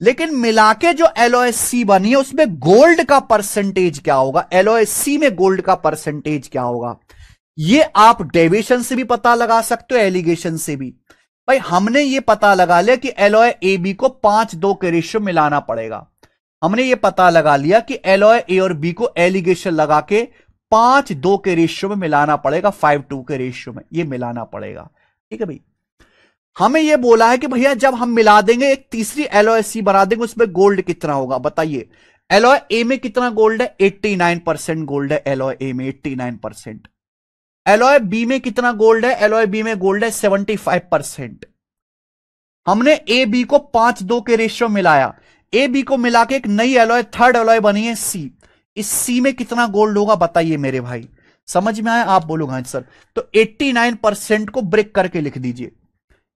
लेकिन मिला के जो एलॉय सी बनी है उसमें गोल्ड का परसेंटेज क्या होगा, एलॉय सी में गोल्ड का परसेंटेज क्या होगा। ये आप डेविएशन से भी पता लगा सकते हो, एलिगेशन से भी। भाई हमने ये पता लगा लिया कि एलॉय ए बी को 5:2 के रेशियो मिलाना पड़ेगा। हमने ये पता लगा लिया कि एलॉय ए और बी को एलिगेशन लगा के 5:2 के रेशियो में मिलाना पड़ेगा, 5:2 के रेशियो में ये मिलाना पड़ेगा। ठीक है भाई। हमें यह बोला है कि भैया जब हम मिला देंगे एक तीसरी एलॉय सी बना देंगे, उसमें गोल्ड कितना होगा बताइए। एलॉय ए में कितना गोल्ड है? 89% गोल्ड है एलॉय ए में, 89%। एलॉय बी में कितना गोल्ड है? एलॉय बी में गोल्ड है 75%। हमने ए बी को 5:2 के रेशियो मिलाया। ए बी को मिला के एक नई एलॉय, थर्ड एलॉय बनी है सी। इस सी में कितना गोल्ड होगा बताइए मेरे भाई। समझ में आया? आप बोलोगे हाँ सर। तो 89% को ब्रेक करके लिख दीजिए।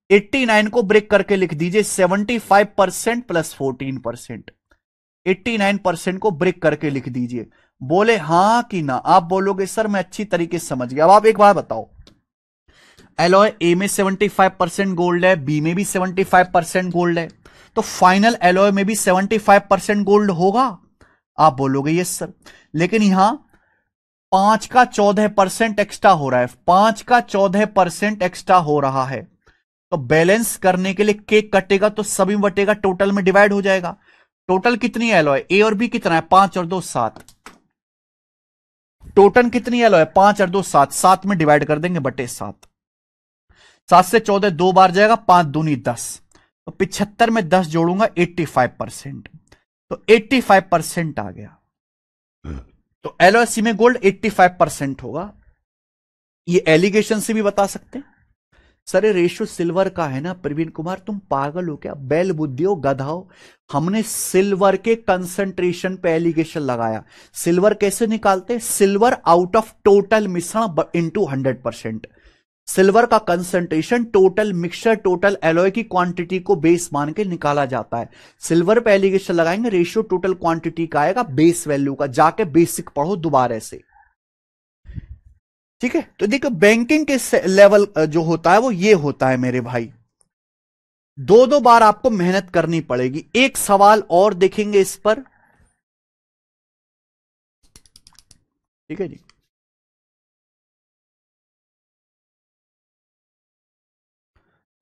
89 को ब्रेक करके लिख दीजिए 75% प्लस 14%। 89% को ब्रेक करके लिख दीजिए। बोले हाँ कि ना? आप बोलोगे सर मैं अच्छी तरीके से समझ गया। अब आप एक बात बताओ, एलॉय ए में 75% गोल्ड है, बी में भी 75% गोल्ड है, तो फाइनल एलॉय में भी 75% गोल्ड होगा। आप बोलोगे यस सर, लेकिन यहां 5 का 14% एक्स्ट्रा हो रहा है। 5 का 14% एक्स्ट्रा हो रहा है, तो बैलेंस करने के लिए केक कटेगा तो सभी में बटेगा, टोटल में डिवाइड हो जाएगा। टोटल कितनी है एलॉय? ए और बी कितना है? 5 और 2 7। टोटल कितनी एलॉय? 5 और 2 7। 7 में डिवाइड कर देंगे बटे 7। 7 से 14 2 बार जाएगा, 5 दूनी 10। तो 75 में 10 जोड़ूंगा 85%। तो 85% आ गया। तो एलओसी में गोल्ड 85% होगा। ये एलिगेशन से भी बता सकते हैं। सर ये रेशियो सिल्वर का है ना प्रवीण कुमार, तुम पागल हो क्या? बैल बुद्धियो गधाओ। हमने सिल्वर के कंसंट्रेशन पे एलिगेशन लगाया। सिल्वर कैसे निकालते हैं? सिल्वर आउट ऑफ टोटल मिश्रण इनटू 100%। सिल्वर का concentration total mixture, total alloy की क्वांटिटी को बेस मान के निकाला जाता है। सिल्वर पे एलिगेशन लगाएंगे, रेशियो टोटल क्वांटिटी का आएगा बेस वैल्यू का। जाके बेसिक पढ़ो दोबारा से। ठीक है, तो देखो बैंकिंग के लेवल जो होता है वो ये होता है मेरे भाई। दो दो बार आपको मेहनत करनी पड़ेगी। एक सवाल और देखेंगे इस पर। ठीक है जी।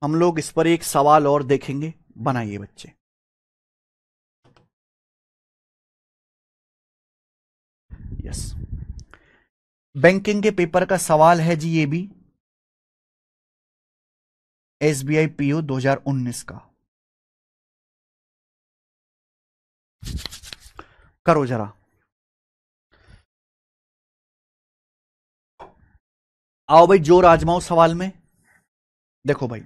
हम लोग इस पर एक सवाल और देखेंगे। बनाइए बच्चे। यस, बैंकिंग के पेपर का सवाल है जी ये भी, एसबीआई पीओ 2019 का। करो जरा। आओ भाई जोर आजमाओ सवाल में। देखो भाई,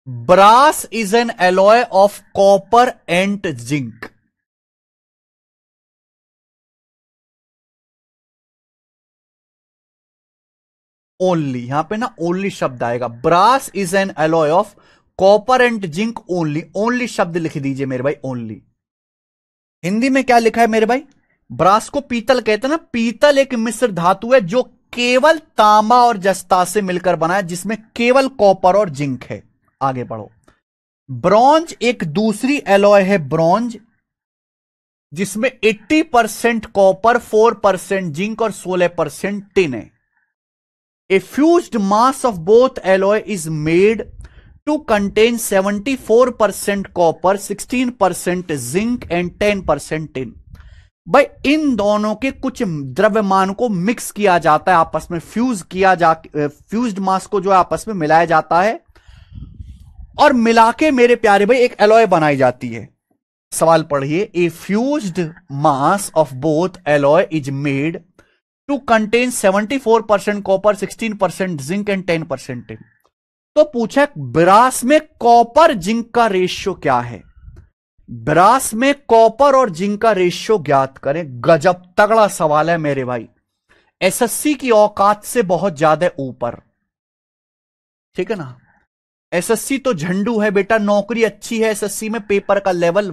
brass is an alloy of copper and zinc. Only, यहां पे ना ओनली शब्द आएगा। Brass is an alloy of copper and zinc only. Only शब्द लिख दीजिए मेरे भाई, ओनली। हिंदी में क्या लिखा है मेरे भाई? ब्रास को पीतल कहते हैं ना। पीतल एक मिश्र धातु है जो केवल तांबा और जस्ता से मिलकर बना है, जिसमें केवल कॉपर और जिंक है। आगे बढ़ो। ब्रॉन्ज एक दूसरी एलॉय है, ब्रॉन्ज, जिसमें 80% कॉपर, 4% जिंक और 16% टिन है। A fused mass of both alloy is made to contain 74% copper, 16% zinc and 10% tin। भाई इन दोनों के कुछ द्रव्यमान को मिक्स किया जाता है आपस में, फ्यूज्ड मास को जो आपस में मिलाया जाता है और मिला के मेरे प्यारे भाई एक एलॉय बनाई जाती है। सवाल पढ़िए। A fused mass of both alloy is made to contain 74% copper, 16% zinc and 10% tin. तो पूछा ब्रास में कॉपर जिंक का रेशियो क्या है? ब्रास में कॉपर और जिंक का रेशियो ज्ञात करें। गजब तगड़ा सवाल है मेरे भाई, एसएससी की औकात से बहुत ज्यादा ऊपर। ठीक है ना, एसएससी तो झंडू है बेटा, नौकरी अच्छी है एसएससी में, पेपर का लेवल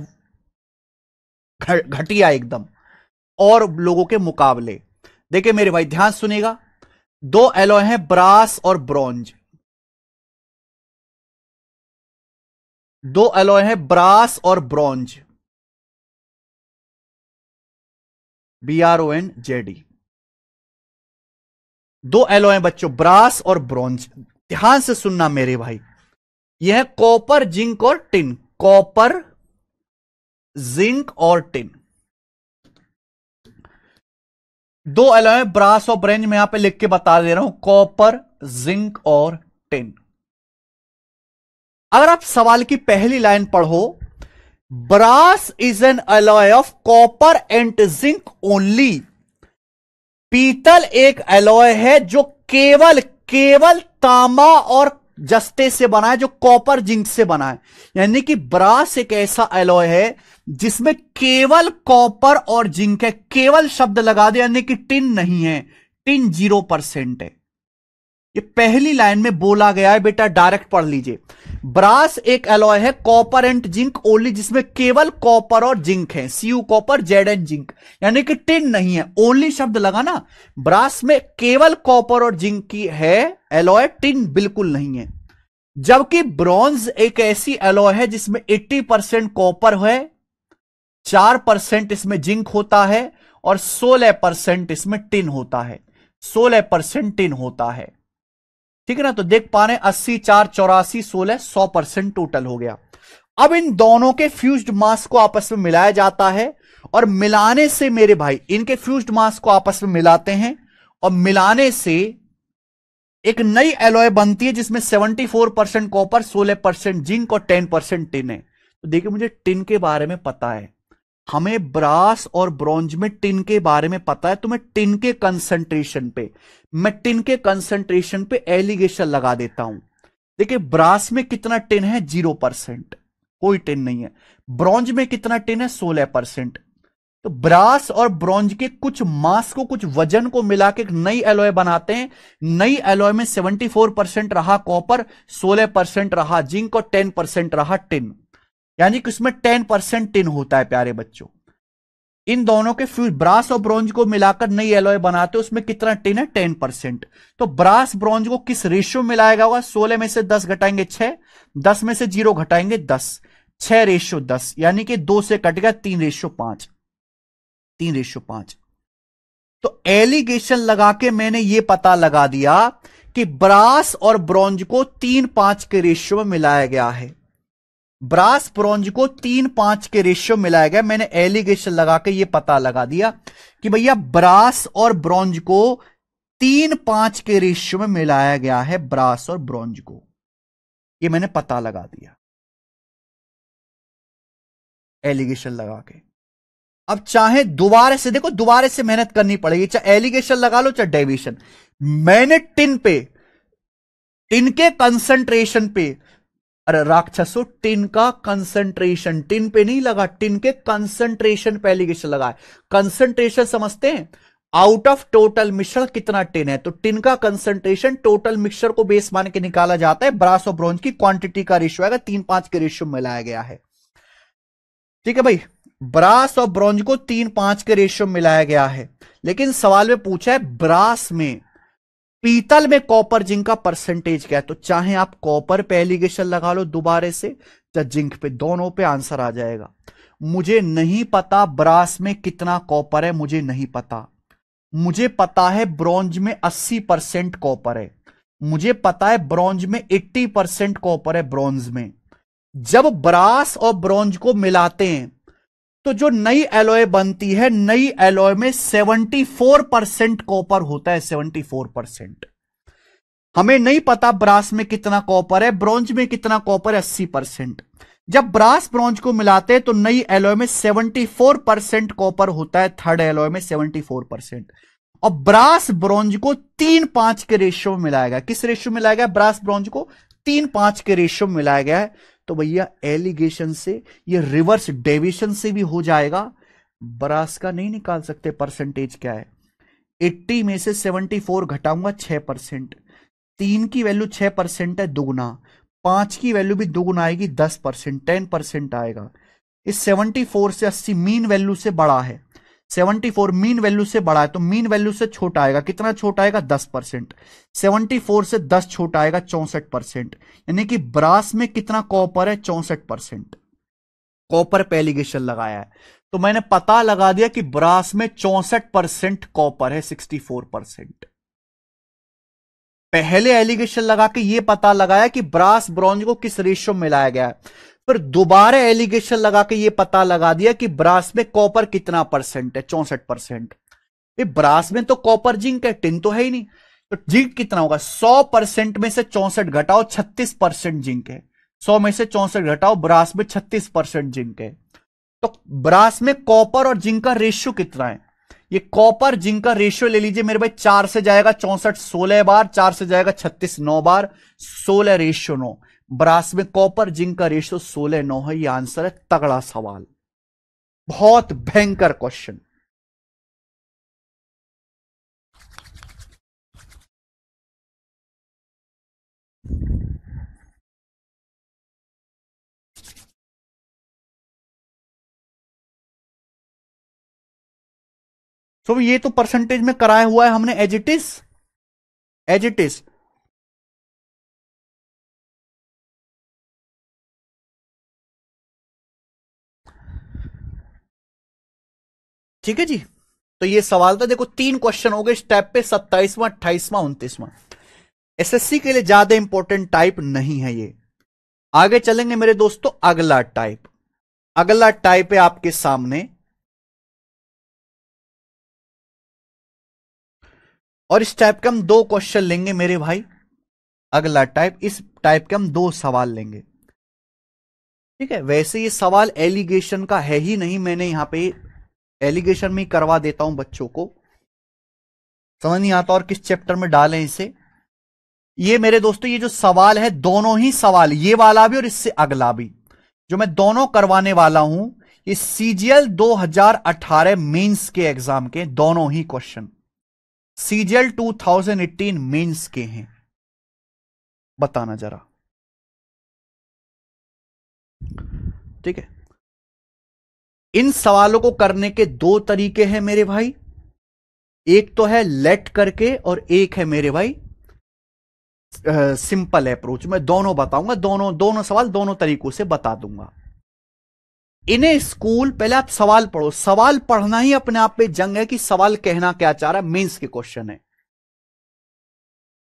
घटिया एकदम और लोगों के मुकाबले। देखिए मेरे भाई ध्यान सुनेगा, दो एलॉय हैं ब्रास और ब्रॉन्ज। दो एलॉय हैं ब्रास और ब्रॉन्ज, BRONZ। दो एलॉय हैं बच्चों, ब्रास और ब्रॉन्ज। ध्यान से सुनना मेरे भाई, यह है कॉपर, जिंक और टिन। कॉपर, जिंक और टिन, दो एलॉय ब्रास और ब्रॉन्ज। में यहां पे लिख के बता दे रहा हूं, कॉपर, जिंक और टिन। अगर आप सवाल की पहली लाइन पढ़ो, brass is an alloy of copper and zinc only. पीतल एक एलॉय है जो केवल तांबा और जस्ते से बना है, जो कॉपर जिंक से बना है। यानी कि ब्रास एक ऐसा एलॉय है जिसमें केवल कॉपर और जिंक है। केवल शब्द लगा दे, यानी कि टिन नहीं है। टिन 0% है। ये पहली लाइन में बोला गया है बेटा, डायरेक्ट पढ़ लीजिए। ब्रास एक एलॉय है कॉपर एंड जिंक ओनली, जिसमें केवल कॉपर और जिंक है। Cu कॉपर, Zn जिंक, यानी कि टिन नहीं है। ओनली शब्द लगा ना, ब्रास में केवल कॉपर और जिंक की है एलॉय, टिन बिल्कुल नहीं है। जबकि ब्रॉन्ज एक ऐसी एलॉय है जिसमें 80% कॉपर है, 4% इसमें जिंक होता है और 16% इसमें टिन होता है। 16% टिन होता है। ठीक है ना, तो देख पा रहे हैं 80, 4, 84, 16, 100% टोटल हो गया। अब इन दोनों के फ्यूज्ड मास को आपस में मिलाया जाता है और मिलाने से मेरे भाई, इनके फ्यूज्ड मास को आपस में मिलाते हैं और मिलाने से एक नई एलॉय बनती है जिसमें 74% कॉपर, 16% जिंक और 10% टिन है। तो देखिए मुझे टिन के बारे में पता है, हमें ब्रास और ब्रॉन्ज में टिन के बारे में पता है, तो मैं टिन के कंसंट्रेशन पे एलिगेशन लगा देता हूं। देखिए ब्रास में कितना टिन है? 0%, कोई टिन नहीं है। ब्रॉन्ज में कितना टिन है? 16%। तो ब्रास और ब्रॉन्ज के कुछ मास को, कुछ वजन को मिला के एक नई एलॉय बनाते हैं। नई एलॉय में 74% रहा कॉपर, 16% रहा जिंक और 10% रहा टिन, यानी कि उसमें 10% टिन होता है प्यारे बच्चों। इन दोनों के फ्यूज ब्रास और ब्रॉन्ज को मिलाकर नई एलॉय बनाते हैं, उसमें कितना टिन है? 10%। तो ब्रास ब्रॉन्ज को किस रेशियो में लाया होगा? 16 में से 10 घटाएंगे 6, 10 में से 0 घटाएंगे 10, 6:10, यानी कि 2 से कट गया 3:5। 3:5। तो एलिगेशन लगा के मैंने यह पता लगा दिया कि ब्रास और ब्रॉन्ज को 3:5 के रेशियो में मिलाया गया है। ब्रास ब्रॉन्ज को 3:5 के रेशियो मिलाया गया। मैंने एलिगेशन लगा के यह पता लगा दिया कि भैया ब्रास और ब्रॉन्ज को 3:5 के रेशियो में मिलाया गया है। ब्रास और ब्रॉन्ज को यह मैंने पता लगा दिया एलिगेशन लगा के। अब चाहे दोबारा से देखो, दोबारा से मेहनत करनी पड़ेगी, चाहे एलिगेशन लगा लो चाहे डेविएशन। मैंने टिन के कंसंट्रेशन पे, अरे राक्षसो, टिन का कंसंट्रेशन, टिन पे नहीं लगा, टिन के कंसंट्रेशन पे एलिगेशन लगा है। कंसंट्रेशन समझते हैं, आउट ऑफ टोटल मिश्रण कितना टिन है, तो टिन का कंसंट्रेशन टोटल मिक्सचर को बेस मान के निकाला जाता है। ब्रास और ब्रॉन्ज की क्वांटिटी का रेशियो आएगा, 3:5 के रेशियो में मिलाया गया है। ठीक है भाई, ब्रास और ब्रॉन्ज को 3:5 के रेशियो में मिलाया गया है। लेकिन सवाल में पूछा है ब्रास में, पीतल में कॉपर जिंक का परसेंटेज क्या है, तो चाहे आप कॉपर पे एलिगेशन लगा लो दोबारे से, या जिंक पे, दोनों पे आंसर आ जाएगा। मुझे नहीं पता ब्रास में कितना कॉपर है, मुझे नहीं पता। मुझे पता है ब्रॉन्ज में 80% कॉपर है, मुझे पता है ब्रॉन्ज में 80% कॉपर है। ब्रॉन्ज में जब ब्रास और ब्रॉन्ज को मिलाते हैं तो जो नई एलॉय बनती है, नई एलॉय में 74% कॉपर होता है, 74%। हमें नहीं पता ब्रास में कितना कॉपर है, ब्रॉन्ज में कितना कॉपर है, 80%। जब ब्रास ब्रॉन्ज को मिलाते हैं तो नई एलॉय में 74% कॉपर होता है, थर्ड एलॉय में 74%। और ब्रास ब्रॉन्ज को 3:5 के रेशियो में मिलाया गया। किस रेशियो में मिलाया गया? ब्रास ब्रॉन्ज को 3:5 के रेशियो में मिलाया गया है। तो भैया एलिगेशन से, ये रिवर्स डेविएशन से भी हो जाएगा। ब्रास का नहीं निकाल सकते परसेंटेज क्या है, 80 में से 74 घटाऊंगा 6%, 3 की वैल्यू 6% है, दुगुना, 5 की वैल्यू भी दुगुना आएगी, 10%, 10% आएगा। इस 74 से 80 मीन वैल्यू से बड़ा है, 74 मीन वैल्यू से बड़ा है, तो मीन वैल्यू से छोटा आएगा, कितना छोटा आएगा? 10%। 74 से 10 छोटा आएगा, 64%। यानी कि ब्रास में कितना कॉपर है? 64% कॉपर पे एलिगेशन लगाया है। तो मैंने पता लगा दिया कि ब्रास में 64% कॉपर है, 64%। पहले एलिगेशन लगा के ये पता लगाया कि ब्रास ब्रॉन्ज को किस रेशियो में मिलाया गया है, फिर दोबारा एलिगेशन लगा के ये पता लगा दिया कि ब्रास में कॉपर कितना परसेंट है, 64%। ब्रास में तो कॉपर जिंक है, टिन तो है ही नहीं, तो जिंक कितना होगा? 100% में से 64 घटाओ, 36% जिंक है। 100 में से 64 घटाओ, ब्रास में 36% जिंक है। तो ब्रास में कॉपर और जिंक का रेशियो कितना है? ये कॉपर जिंक का रेशियो ले लीजिए मेरे भाई, 4 से जाएगा 64 16 बार, 4 से जाएगा 36 9 बार, 16 रेशियो 9। ब्रास में कॉपर जिंक का रेशियो 16 9 है। ये आंसर है। तगड़ा सवाल, बहुत भयंकर क्वेश्चन। तो ये तो परसेंटेज में कराया हुआ है हमने, as it is, as it is. ठीक है जी। तो ये सवाल था, देखो 3 क्वेश्चन हो गए स्टेप पे, 27वां 28वां 29वां। एसएससी के लिए ज्यादा इंपॉर्टेंट टाइप नहीं है ये। आगे चलेंगे मेरे दोस्तों, अगला टाइप। अगला टाइप है आपके सामने, और इस टाइप के हम 2 क्वेश्चन लेंगे मेरे भाई। अगला टाइप, इस टाइप के हम 2 सवाल लेंगे। ठीक है, वैसे ये सवाल एलिगेशन का है ही नहीं, मैंने यहां पे एलिगेशन में ही करवा देता हूं बच्चों को, समझ नहीं आता और किस चैप्टर में डालें इसे। ये मेरे दोस्तों, ये जो सवाल है, दोनों ही सवाल, ये वाला भी और इससे अगला भी, जो मैं दोनों करवाने वाला हूं, ये सीजीएल 2018 मेंस के एग्जाम के दोनों ही क्वेश्चन सीजीएल 2018 मेंस के हैं। बताना जरा। ठीक है, इन सवालों को करने के 2 तरीके हैं मेरे भाई। एक तो है लेट करके, और एक है मेरे भाई सिंपल अप्रोच। मैं दोनों बताऊंगा, दोनों सवाल दोनों तरीकों से बता दूंगा। इन्हें स्कूल, पहले आप सवाल पढ़ो, सवाल पढ़ना ही अपने आप में जंग है कि सवाल कहना क्या चाह रहा है। मेंस के क्वेश्चन है।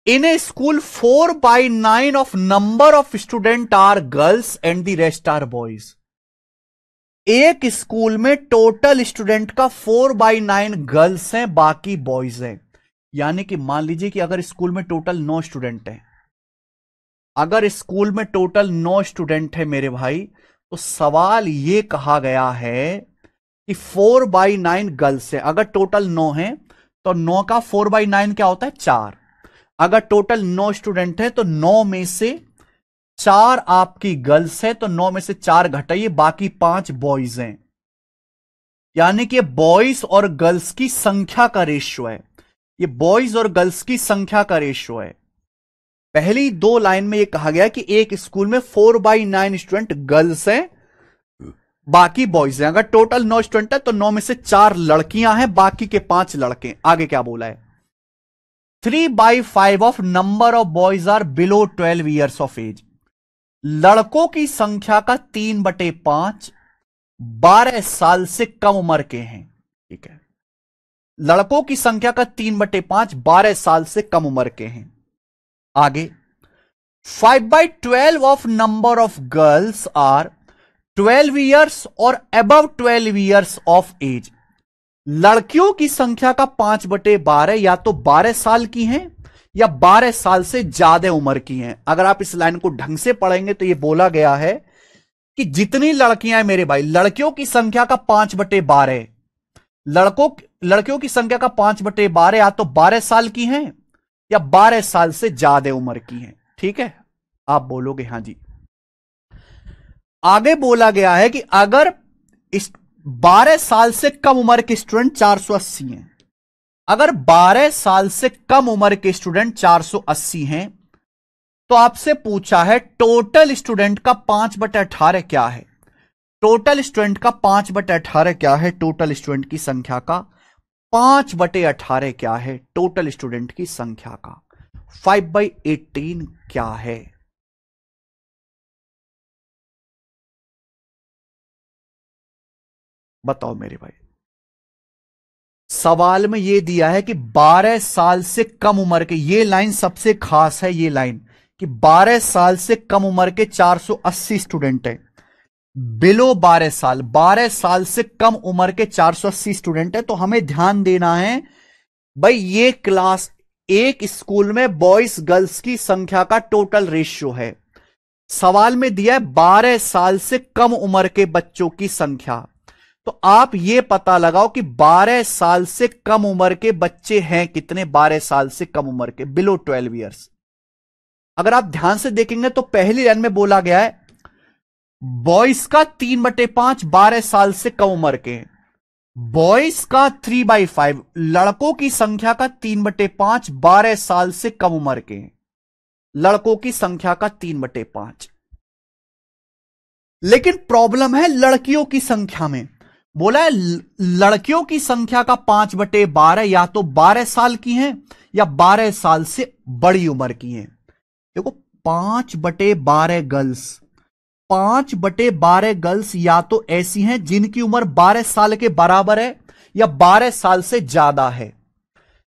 In a school 4/9 of number of student are girls and the rest are boys. एक स्कूल में टोटल स्टूडेंट का 4/9 गर्ल्स हैं, बाकी बॉयज हैं। यानी कि मान लीजिए कि अगर स्कूल में टोटल 9 स्टूडेंट हैं, अगर स्कूल में टोटल 9 स्टूडेंट है मेरे भाई, तो सवाल ये कहा गया है कि 4/9 गर्ल्स है। अगर टोटल 9 है तो 9 का 4/9 क्या होता है? 4। अगर टोटल 9 स्टूडेंट है तो 9 में से 4 आपकी गर्ल्स है, तो 9 में से 4 घटाइए, बाकी 5 बॉयज हैं। यानी कि बॉयज और गर्ल्स की संख्या का रेशियो है। ये बॉयज और गर्ल्स की संख्या का रेशियो है। पहली 2 लाइन में ये कहा गया कि एक स्कूल में 4/9 स्टूडेंट गर्ल्स हैं, बाकी बॉयज हैं। अगर टोटल 9 स्टूडेंट है तो 9 में से 4 लड़कियां हैं, बाकी के 5 लड़के। आगे क्या बोला है? 3/5 of number of boys are below 12 years of age. लड़कों की संख्या का 3/5 12 साल से कम उम्र के हैं। ठीक है, लड़कों की संख्या का 3/5 12 साल से कम उम्र के हैं। आगे 5/12 of number of girls are 12 years और अबव 12 ईयर्स ऑफ एज। लड़कियों की संख्या का 5/12 या तो 12 साल की हैं या 12 साल से ज्यादा उम्र की हैं। अगर आप इस लाइन को ढंग से पढ़ेंगे तो यह बोला गया है कि जितनी लड़कियां हैं मेरे भाई, लड़कियों की संख्या का 5/12, लड़कियों की संख्या का 5/12 या तो 12 साल की हैं या 12 साल से ज्यादा उम्र की हैं। ठीक है, आप बोलोगे हां जी। आगे बोला गया है कि अगर इस 12 साल से कम उम्र के स्टूडेंट 480 हैं, अगर 12 साल से कम उम्र के स्टूडेंट 480 हैं, तो आपसे पूछा है टोटल स्टूडेंट का 5/18 क्या है? टोटल स्टूडेंट का 5/18 क्या है? टोटल स्टूडेंट की संख्या का 5/18 क्या है? टोटल स्टूडेंट की संख्या का 5/18 क्या है? बताओ मेरे भाई। सवाल में यह दिया है कि 12 साल से कम उम्र के, यह लाइन सबसे खास है, यह लाइन कि 12 साल से कम उम्र के 480 स्टूडेंट हैं। बिलो 12 साल, 12 साल से कम उम्र के 480 स्टूडेंट है। तो हमें ध्यान देना है भाई, ये क्लास एक स्कूल में बॉयज गर्ल्स की संख्या का टोटल रेशियो है। सवाल में दिया है 12 साल से कम उम्र के बच्चों की संख्या। तो आप ये पता लगाओ कि 12 साल से कम उम्र के बच्चे हैं कितने? 12 साल से कम उम्र के, बिलो 12 ईयर्स। अगर आप ध्यान से देखेंगे तो पहली लाइन में बोला गया है बॉयज का 3/5 12 साल से कम उम्र के, बॉयज का 3/5, लड़कों की संख्या का 3/5 12 साल से कम उम्र के, लड़कों की संख्या का 3/5। लेकिन प्रॉब्लम है लड़कियों की संख्या में। बोला है लड़कियों की संख्या का 5/12 या तो 12 साल की हैं या 12 साल से बड़ी उम्र की हैं। देखो 5/12 गर्ल्स, 5/12 गर्ल्स या तो ऐसी हैं जिनकी उम्र 12 साल के बराबर है या 12 साल से ज्यादा है।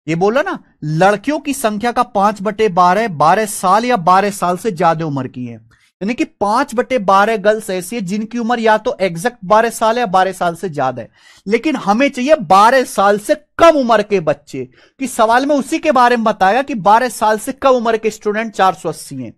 ये बोला ना, लड़कियों की संख्या का 5/12 12 साल या 12 साल से ज्यादा उम्र की है। यानी कि 5/12 गर्ल्स ऐसी है जिनकी उम्र या तो एग्जैक्ट 12 साल है या 12 साल से ज्यादा है। लेकिन हमें चाहिए 12 साल से कम उम्र के बच्चे, कि सवाल में उसी के बारे में बताया कि 12 साल से कम उम्र के स्टूडेंट 480 हैं।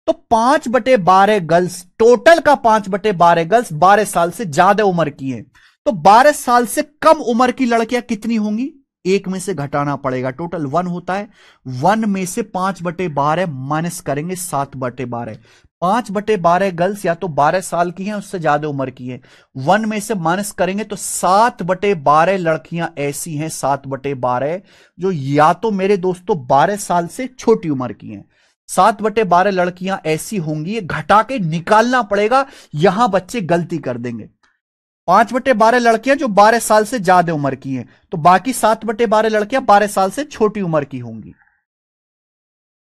तो 5/12 गर्ल्स, टोटल का 5/12 गर्ल्स 12 साल से ज्यादा उम्र की हैं। तो 12 साल से कम उम्र की लड़कियां कितनी होंगी? एक में से घटाना पड़ेगा, टोटल 1 होता है। 1 में से 5/12 माइनस करेंगे 7/12। 5/12 गर्ल्स या तो 12 साल की हैं, उससे ज्यादा उम्र की है। 1 में से माइनस करेंगे तो 7/12 लड़कियां ऐसी हैं, 7/12 जो या तो मेरे दोस्तों 12 साल से छोटी उम्र की हैं। 7/12 लड़कियां ऐसी होंगी, ये घटा के निकालना पड़ेगा, यहां बच्चे गलती कर देंगे। 5/12 लड़कियां जो 12 साल से ज्यादा उम्र की हैं, तो बाकी 7/12 लड़कियां 12 साल से छोटी उम्र की होंगी।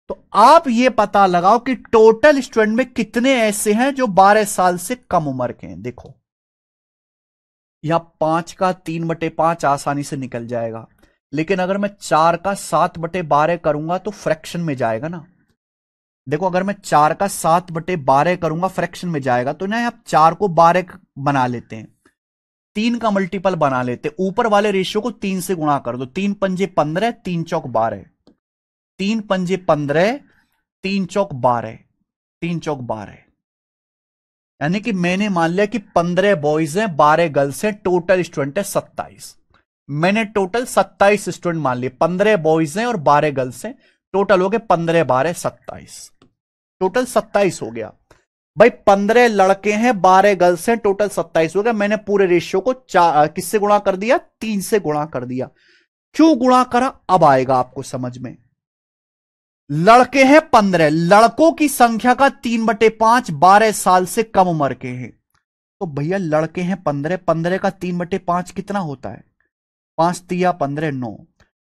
तो आप ये पता लगाओ कि टोटल स्टूडेंट में कितने ऐसे हैं जो 12 साल से कम उम्र के हैं। देखो यहां 5 का 3/5 आसानी से निकल जाएगा, लेकिन अगर मैं 4 का 7/12 करूंगा तो फ्रैक्शन में जाएगा ना। देखो अगर मैं 4 का 7/12 करूंगा फ्रैक्शन में जाएगा, तो ना आप 4 को 12 बना लेते हैं, 3 का मल्टीपल बना लेते, ऊपर वाले रेशियो को 3 से गुणा कर दो। 3 पंजे 15, 3 चौक 12, 3 पंजे 15, 3 चौक 12, 3 चौक 12। यानी कि मैंने मान लिया कि 15 बॉयज हैं, 12 गर्ल्स हैं, टोटल स्टूडेंट है 27। मैंने टोटल 27 स्टूडेंट मान लिए, 15 बॉयज हैं और 12 गर्ल्स हैं, टोटल हो गए 15 12 27, टोटल 27 हो गया। भाई 15 लड़के हैं, 12 गर्ल्स हैं, टोटल 27 हो गया। मैंने पूरे रेशियो को किससे गुणा कर दिया? 3 से गुणा कर दिया। क्यों गुणा करा अब आएगा आपको समझ में। लड़के हैं 15, लड़कों की संख्या का 3/5 12 साल से कम उम्र के हैं। तो भैया लड़के हैं 15, 15 का 3/5 कितना होता है? 5 तिया 15, 9।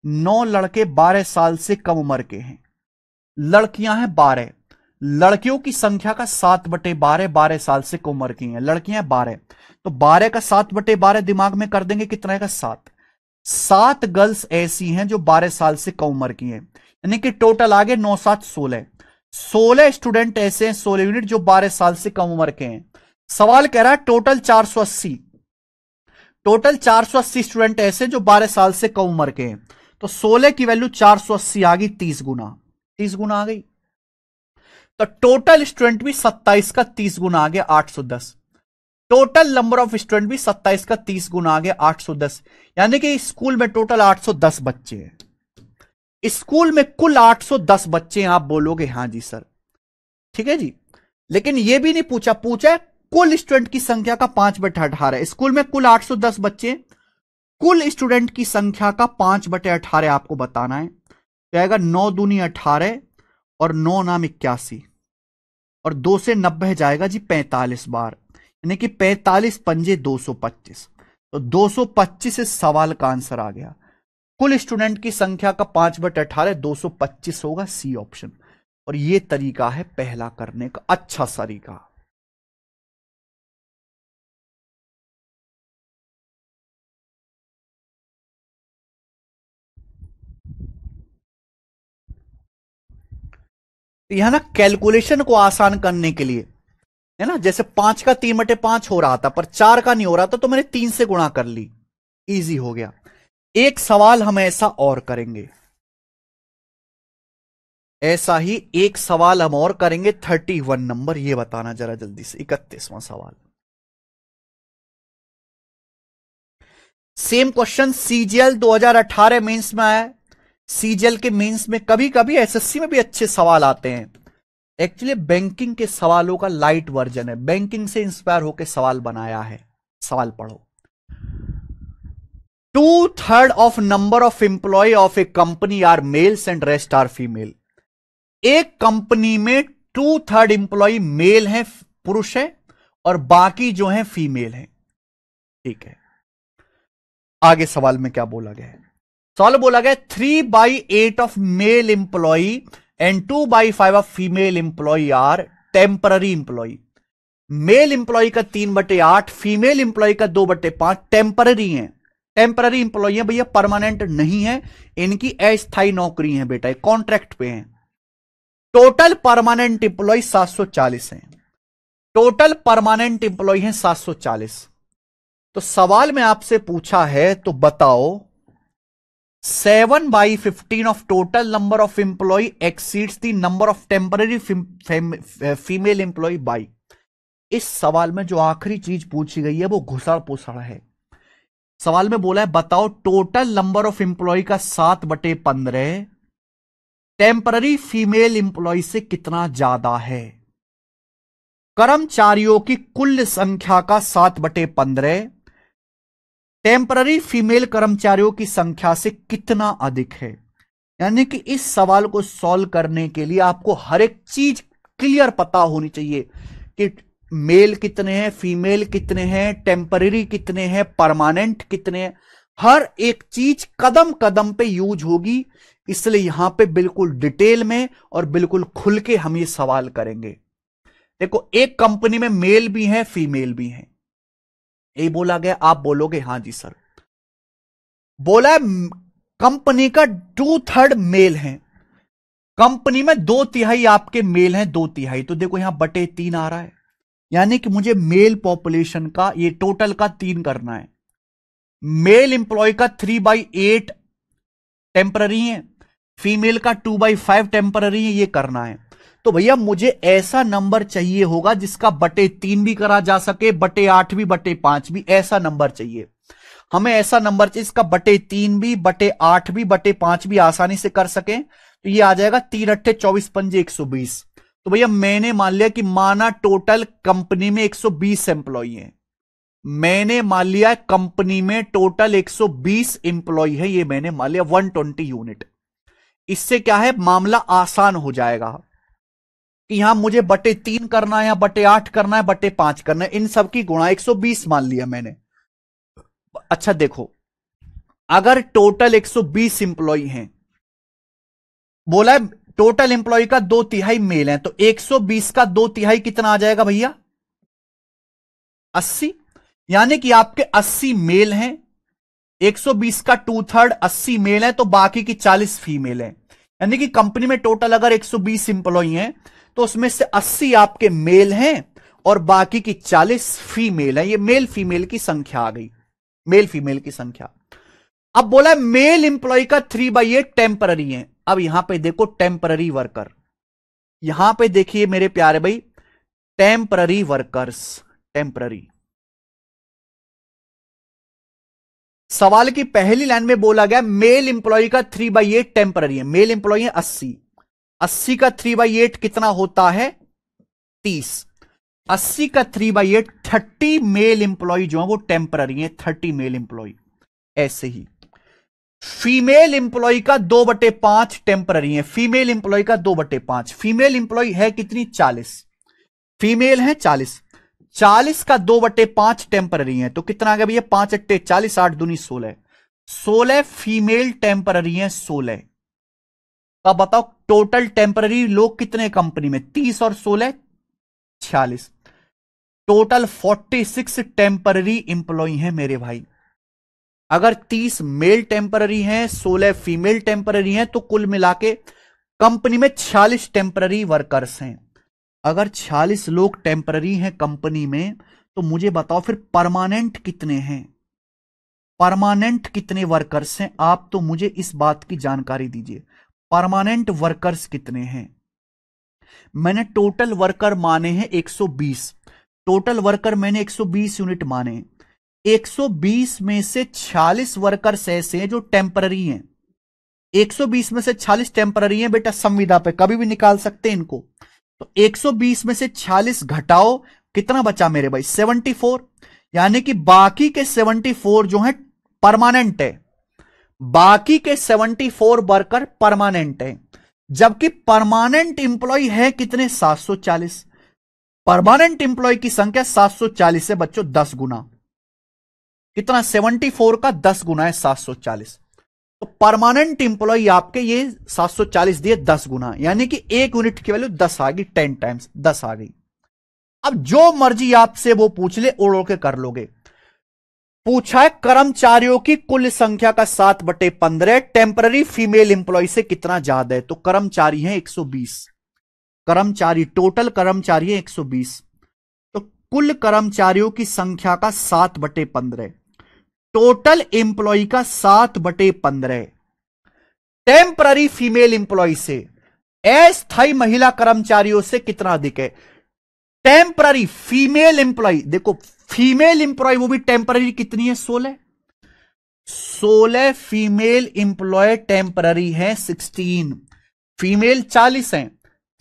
9 लड़के 12 साल से कम उम्र के हैं। लड़कियां हैं 12, लड़कियों की संख्या का 7/12 12 साल से कम उम्र की हैं। लड़कियां 12, तो 12 का 7/12 दिमाग में कर देंगे, कितना आएगा? 7। 7 गर्ल्स ऐसी हैं जो 12 साल से कम उम्र की हैं, यानी कि टोटल आगे 9 7 16। 16 स्टूडेंट ऐसे हैं, 16 यूनिट जो 12 साल से कम उम्र के हैं। सवाल कह रहा है टोटल 480, टोटल 480 स्टूडेंट ऐसे जो 12 साल से कम उम्र के हैं। तो 16 की वैल्यू 480 आ गई, 30 गुना, 30 गुना आ गई। तो टोटल स्टूडेंट भी 27 का 30 गुना आ गया, 810। टोटल नंबर ऑफ स्टूडेंट भी 27 का 30 गुना आ गया, 810। यानी कि स्कूल में टोटल 810 बच्चे हैं। स्कूल में कुल 810 बच्चे हैं। आप बोलोगे हां जी सर, ठीक है जी, लेकिन यह भी नहीं पूछा, पूछा है कुल स्टूडेंट की संख्या का 5/18। स्कूल में कुल 810 बच्चे, कुल स्टूडेंट की संख्या का 5/18 आपको बताना है। तो आएगा 9 दूनी 18 और 9 नाम 81, और 2 से 90 जाएगा जी 45 बार, यानी कि 45 पंजे 225। तो 225 इस सवाल का आंसर आ गया। कुल स्टूडेंट की संख्या का 5/18 225 होगा, सी ऑप्शन। और यह तरीका है पहला करने का, अच्छा तरीका। यहां ना कैलकुलेशन को आसान करने के लिए है ना, जैसे 5 का 3/5 हो रहा था पर 4 का नहीं हो रहा था, तो मैंने 3 से गुणा कर ली, इजी हो गया। एक सवाल हम ऐसा और करेंगे, ऐसा ही एक सवाल हम और करेंगे 31 नंबर। ये बताना जरा जल्दी से, 31वां सवाल। सेम क्वेश्चन सीजीएल 2018 मेंस में आया। सीजीएल के मेंस में कभी कभी एसएससी में भी अच्छे सवाल आते हैं। एक्चुअली बैंकिंग के सवालों का लाइट वर्जन है, बैंकिंग से इंस्पायर होकर सवाल बनाया है। सवाल पढ़ो। 2/3 of number of employ of a company are males and rest are female. एक कंपनी में 2/3 एम्प्लॉय मेल है, पुरुष है, और बाकी जो है फीमेल है। ठीक है, आगे सवाल में क्या बोला गया है? सवाल बोला गया 3/8 of male employ and 2/5 of female employ are temporary employ. Male employ का 3/8, फीमेल एम्प्लॉय का 2/5 टेम्पररी है। टेम्पररी एम्प्लॉय है भैया, परमानेंट नहीं है, इनकी अस्थायी नौकरी है बेटा, कॉन्ट्रैक्ट पे है। टोटल परमानेंट एम्प्लॉय 740 है, टोटल परमानेंट एम्प्लॉय है 740। तो सवाल में आपसे पूछा है, तो बताओ 7/15 of total number of employ exceeds the number of temporary female employ by. इस सवाल में जो आखिरी चीज पूछी गई है वो घुसड़ पुसड़ है। सवाल में बोला है बताओ टोटल नंबर ऑफ एम्प्लॉय का 7/15 टेम्पररी फीमेल एम्प्लॉय से कितना ज्यादा है। कर्मचारियों की कुल संख्या का 7/15 टेम्पररी फीमेल कर्मचारियों की संख्या से कितना अधिक है। यानी कि इस सवाल को सॉल्व करने के लिए आपको हर एक चीज क्लियर पता होनी चाहिए कि मेल कितने हैं, फीमेल कितने हैं, टेम्पररी कितने हैं, परमानेंट कितने हैं। हर एक चीज कदम कदम पे यूज होगी, इसलिए यहां पे बिल्कुल डिटेल में और बिल्कुल खुल के हम ये सवाल करेंगे। देखो एक कंपनी में मेल भी है, फीमेल भी है, यही बोला गया। आप बोलोगे हां जी सर। बोला कंपनी का 2/3 मेल है, कंपनी में 2/3 आपके मेल हैं, 2/3। तो देखो यहां बटे 3 आ रहा है, यानी कि मुझे मेल पॉपुलेशन का ये टोटल का 3 करना है। मेल इंप्लॉय का 3/8 टेम्पररी है, फीमेल का 2/5 टेम्पररी है, ये करना है। तो भैया मुझे ऐसा नंबर चाहिए होगा जिसका बटे 3 भी करा जा सके, बटे 8 भी, बटे 5 भी, ऐसा नंबर चाहिए हमें। ऐसा नंबर चाहिए इसका बटे 3 भी, बटे 8 भी, बटे 5 भी आसानी से कर सके। तो ये आ जाएगा 3 अट्ठे 24 पंजे 120। तो भैया मैंने मान लिया कि माना टोटल कंपनी में 120 एम्प्लॉई हैं। मैंने मान लिया कंपनी में टोटल 120 एम्प्लॉई है, ये मैंने मान लिया 120 यूनिट। इससे क्या है मामला आसान हो जाएगा कि यहां मुझे बटे 3 करना है या बटे 8 करना है, बटे 5 करना है, इन सब की गुणा 120 मान लिया मैंने। अच्छा देखो, अगर टोटल 120 एम्प्लॉई हैं, बोला है टोटल एम्प्लॉय का 2/3 मेल है, तो 120 का 2/3 कितना आ जाएगा भैया? 80। यानी कि आपके 80 मेल हैं, 120 का 2/3 80 मेल है, तो बाकी की 40 फीमेल है। यानी कि कंपनी में टोटल अगर 120 एम्प्लॉय हैं तो उसमें से 80 आपके मेल हैं और बाकी की 40 फीमेल है। ये मेल फीमेल की संख्या आ गई, मेल फीमेल की संख्या। अब बोला मेल इंप्लॉय का 3/8 टेम्पररी है। अब यहां पे देखो टेम्पररी वर्कर, यहां पे देखिए मेरे प्यारे भाई, टेम्पररी वर्कर्स, टेम्पररी। सवाल की पहली लाइन में बोला गया मेल इंप्लॉय का 3/8 टेम्पररी है। मेल इंप्लॉय है 80, 80 का 3/8 कितना होता है? 30। 80 का 3/8 30 मेल इंप्लॉय जो है वो टेम्पररी है, 30 मेल इंप्लॉय। ऐसे ही फीमेल इंप्लॉय का 2/5 टेम्पररी है। फीमेल इंप्लॉय का 2/5, फीमेल इंप्लॉय है कितनी? 40, फीमेल है 40, 40 का 2/5 टेम्पररी है, तो कितना आ गया भैया? 5 अट्टे 40, 8 दूनी 16, 16 फीमेल टेम्पररी है, 16। अब बताओ टोटल टेम्पररी लोग कितने कंपनी में? 30 और 16 46, टोटल 46 टेम्पररी इंप्लॉय है मेरे भाई। अगर 30 मेल टेम्पररी हैं, 16 फीमेल टेम्पररी हैं, तो कुल मिला के कंपनी में 46 टेम्पररी वर्कर्स हैं। अगर 46 लोग टेम्पररी हैं कंपनी में, तो मुझे बताओ फिर परमानेंट कितने हैं? परमानेंट कितने वर्कर्स हैं? आप तो मुझे इस बात की जानकारी दीजिए, परमानेंट वर्कर्स कितने हैं? मैंने टोटल वर्कर माने हैं 120, टोटल वर्कर मैंने 120 यूनिट माने। 120 में से 46 वर्कर्स ऐसे हैं जो टेम्पररी हैं। 120 में से 46 टेम्पररी हैं बेटा, संविदा पे कभी भी निकाल सकते हैं इनको। तो 120 में से 46 घटाओ, कितना बचा मेरे भाई? 74। यानी कि बाकी के 74 जो है परमानेंट है, बाकी के 74 वर्कर परमानेंट है। जबकि परमानेंट इंप्लॉय है कितने? 740। परमानेंट इंप्लॉय की संख्या 740 से बच्चों 10 गुना, कितना? 74 का 10 गुना है 740। तो परमानेंट इंप्लॉय आपके ये 740 दिए 10 गुना, यानी कि एक यूनिट की वैल्यू 10 आ गई, 10 टाइम्स 10 आ गई। अब जो मर्जी आपसे वो पूछ ले, ओढ़ ओढ़ के कर लोगे। पूछा है कर्मचारियों की कुल संख्या का 7/15 टेम्पररी फीमेल इंप्लॉय से कितना ज्यादा है? तो कर्मचारी है 120, कर्मचारी टोटल कर्मचारी है 120, तो कुल कर्मचारियों की संख्या का 7/15, टोटल इंप्लॉय का 7/15 टेम्पररी फीमेल इंप्लॉय से, अस्थायी महिला कर्मचारियों से कितना अधिक है? टेम्पररी फीमेल इंप्लॉय, देखो फीमेल इंप्लॉय वो भी टेम्पररी कितनी है? 16, 16 फीमेल इंप्लॉय टेम्पररी है, 16 फीमेल 40 है,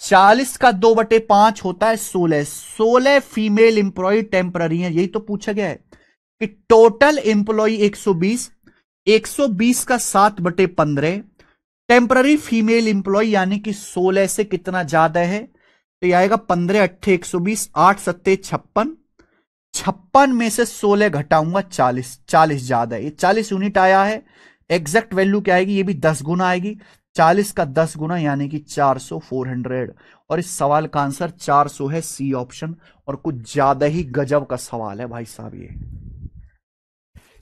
40 का 2/5 होता है 16, 16 फीमेल इंप्लॉय टेम्पररी है। यही तो पूछा गया है कि टोटल इंप्लॉय 120, 120 का 7/15 टेम्पररी फीमेल इंप्लॉय यानी कि 16 से कितना ज्यादा है? तो यह आएगा 15 अट्ठे 120, 8 सत्ते 56, 56 में से 16 घटाऊंगा 40, 40 ज्यादा है, ये 40 यूनिट आया है। एग्जैक्ट वैल्यू क्या आएगी? ये भी 10 गुना आएगी, 40 का 10 गुना यानी कि 400, 400। और इस सवाल का आंसर 400 है, सी ऑप्शन। और कुछ ज्यादा ही गजब का सवाल है भाई साहब,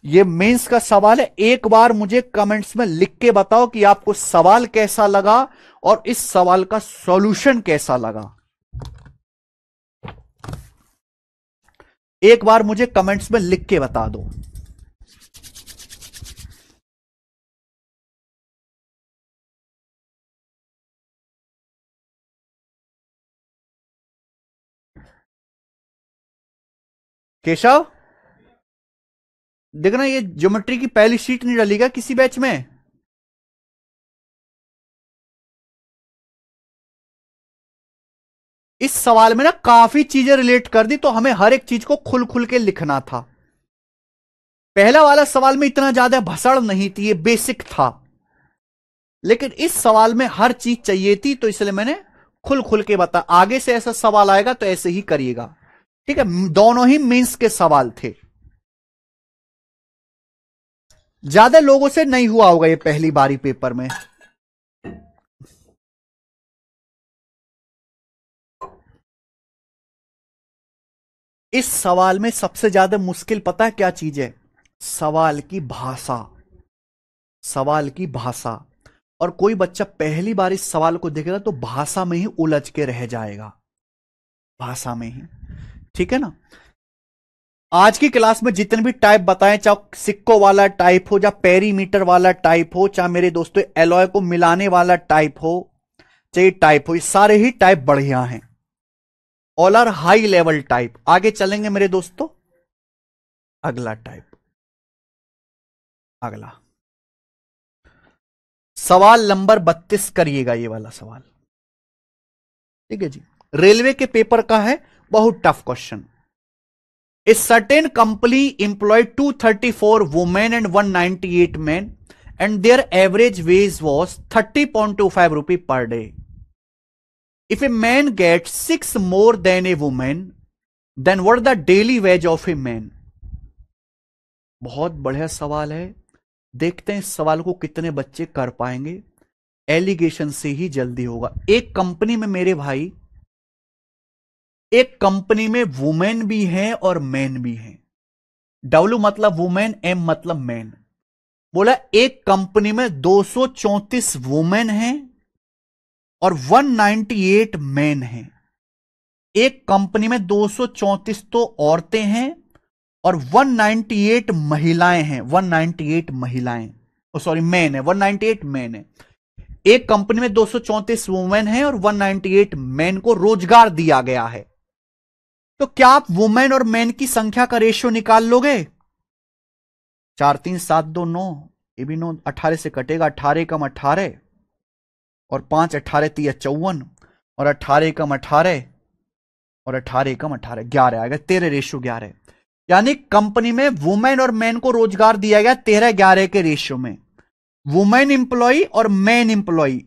ये मेंस का सवाल है। एक बार मुझे कमेंट्स में लिख के बताओ कि आपको सवाल कैसा लगा और इस सवाल का सॉल्यूशन कैसा लगा। एक बार मुझे कमेंट्स में लिख के बता दो। केशव, देखना ये ज्योमेट्री की पहली शीट नहीं डलेगा किसी बैच में। इस सवाल में ना काफी चीजें रिलेट कर दी, तो हमें हर एक चीज को खुल खुल के लिखना था। पहला वाला सवाल में इतना ज्यादा भसड़ नहीं थी, ये बेसिक था, लेकिन इस सवाल में हर चीज चाहिए थी, तो इसलिए मैंने खुल खुल के बता। आगे से ऐसा सवाल आएगा तो ऐसे ही करिएगा, ठीक है। दोनों ही मेंस के सवाल थे, ज्यादा लोगों से नहीं हुआ होगा ये पहली बारी पेपर में। इस सवाल में सबसे ज्यादा मुश्किल पता है क्या चीज है? सवाल की भाषा, सवाल की भाषा। और कोई बच्चा पहली बार इस सवाल को देखेगा तो भाषा में ही उलझ के रह जाएगा, भाषा में ही, ठीक है ना। आज की क्लास में जितने भी टाइप बताएं, चाहे सिक्को वाला टाइप हो, चाहे पेरीमीटर वाला टाइप हो, चाहे मेरे दोस्तों एलॉय को मिलाने वाला टाइप हो, चाहे टाइप हो, ये सारे ही टाइप बढ़िया हैं, all are high level type. आगे चलेंगे मेरे दोस्तों, अगला टाइप, अगला सवाल नंबर 32 करिएगा, ये वाला सवाल, ठीक है जी। रेलवे के पेपर का है, बहुत tough question. A certain company employed 234 women and 198 men, and their average wage was 30.25 rupee per day. If a man gets 6 more than a woman, then what is the daily wage of a man? बहुत बढ़िया सवाल है, देखते हैं इस सवाल को कितने बच्चे कर पाएंगे। एलिगेशन से ही जल्दी होगा। एक कंपनी में मेरे भाई, एक कंपनी में वुमेन भी हैं और मैन भी हैं। डब्ल्यू मतलब वुमेन, एम मतलब मैन। बोला एक कंपनी में 234 वुमेन हैं और 198 मैन हैं। एक कंपनी में 234 तो औरतें हैं और 198 महिलाएं हैं, 198 महिलाएं, सॉरी मैन है, 198 मैन है। एक कंपनी में 234 वुमेन है और 198 मैन को रोजगार दिया गया है। तो क्या आप वुमेन और मैन की संख्या का रेशियो निकाल लोगे? 4 3 7 2 9, ये भी 9, 18 से कटेगा, 18 कम 18 और 5 18 3 54 और 18 कम 18 और 18 कम 18 11 आएगा, 13 रेशियो 11। यानी कंपनी में वुमेन और मैन को रोजगार दिया गया 13-11 के रेशियो में। वुमेन इंप्लॉय और मैन इंप्लॉय,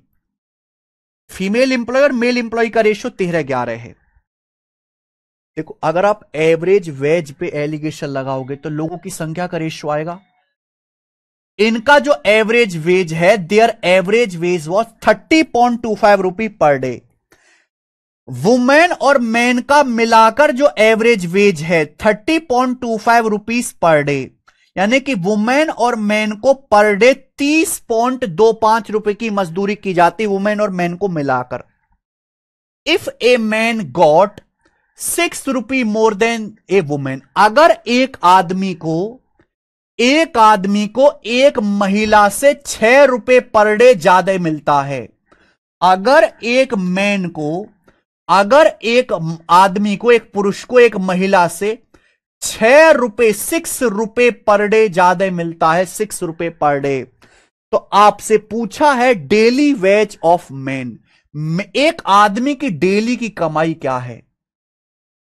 फीमेल इंप्लॉय और मेल इंप्लॉय का रेशियो 13-11 है। देखो अगर आप एवरेज वेज पे एलिगेशन लगाओगे तो लोगों की संख्या का रेशियो आएगा। इनका जो एवरेज वेज है, their average wage was 30.25 rupee per day. Women और मैन का मिलाकर जो एवरेज वेज है 30.25 रुपीज पर डे, यानी कि वुमेन और मैन को पर डे 30.25 रुपए की मजदूरी की जाती, वुमेन और मैन को मिलाकर। If a man got 6 rupee more than A women, अगर एक आदमी को एक महिला से 6 रुपए पर डे ज्यादा मिलता है, अगर एक आदमी को, एक पुरुष को एक महिला से 6 रुपए पर डे ज्यादा मिलता है, 6 रुपए पर डे, तो आपसे पूछा है डेली वेज ऑफ मैन, एक आदमी की डेली की कमाई क्या है?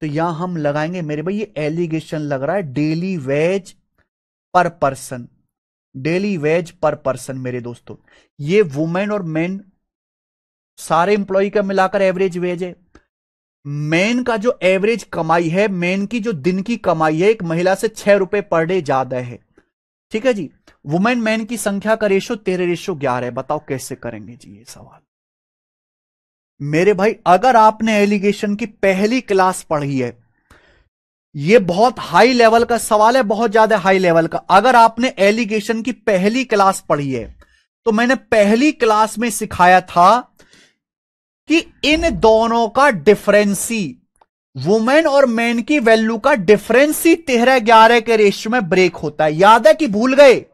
तो यहां हम लगाएंगे मेरे भाई, ये एलिगेशन लग रहा है डेली वेज पर पर्सन, डेली वेज पर पर्सन। मेरे दोस्तों ये वुमेन और मैन सारे इंप्लॉय का मिलाकर एवरेज वेज है। मैन का जो एवरेज कमाई है, मैन की जो दिन की कमाई है, एक महिला से 6 रुपए पर डे ज्यादा है, ठीक है जी। वुमेन मैन की संख्या का रेशो 13:11 है। बताओ कैसे करेंगे जी ये सवाल? मेरे भाई अगर आपने एलिगेशन की पहली क्लास पढ़ी है, ये बहुत हाई लेवल का सवाल है, बहुत ज्यादा हाई लेवल का। अगर आपने एलिगेशन की पहली क्लास पढ़ी है तो मैंने पहली क्लास में सिखाया था कि इन दोनों का डिफरेंसी, वुमेन और मैन की वैल्यू का डिफरेंसी 13:11 के रेशियो में ब्रेक होता है। याद है कि भूल गए?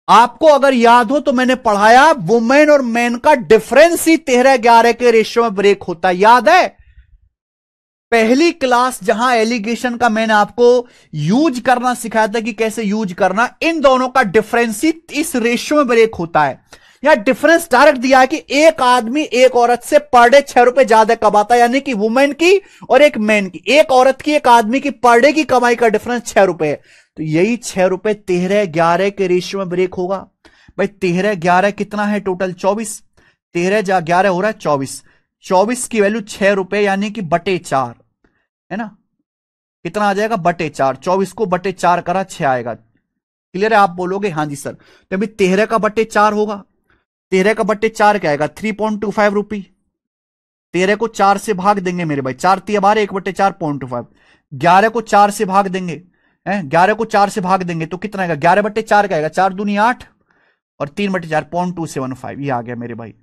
आपको अगर याद हो तो मैंने पढ़ाया वुमेन और मैन का डिफरेंस ही 13:11 के रेशियो में ब्रेक होता है, याद है? पहली क्लास जहां एलिगेशन का मैंने आपको यूज करना सिखाया था कि कैसे यूज करना, इन दोनों का डिफरेंस ही इस रेशियो में ब्रेक होता है। यहां डिफरेंस डायरेक्ट दिया है कि एक आदमी एक औरत से पर डे 6 रुपए ज्यादा कमाता है, यानी कि वुमेन की और एक मैन की, एक औरत की एक आदमी की पर डे की कमाई का डिफरेंस 6 रुपए है। तो यही 6 रुपए 13-11 के रेशियो में ब्रेक होगा। भाई 13-11 कितना है टोटल? 24। 13-11 हो रहा है 24। 24 की वैल्यू 6 रुपए यानी कि बटे 4 है ना। कितना आ जाएगा? बटे 4। 24 को बटे 4 करा 6 आएगा। क्लियर है? आप बोलोगे हाँ जी सर। तो अभी 13 का बटे 4 होगा। 13 का बट्टे 4 क्या आएगा? 3.25 रुपी। 13 को 4 से भाग देंगे मेरे भाई, 4 तिया 12, 1/4 0.25। 11 को 4 से भाग देंगे, 11 को 4 से भाग देंगे तो कितना आएगा? 11/4 क्या आएगा? 4 दूनी 8 और 3/4 0.275। ये आ गया मेरे भाई।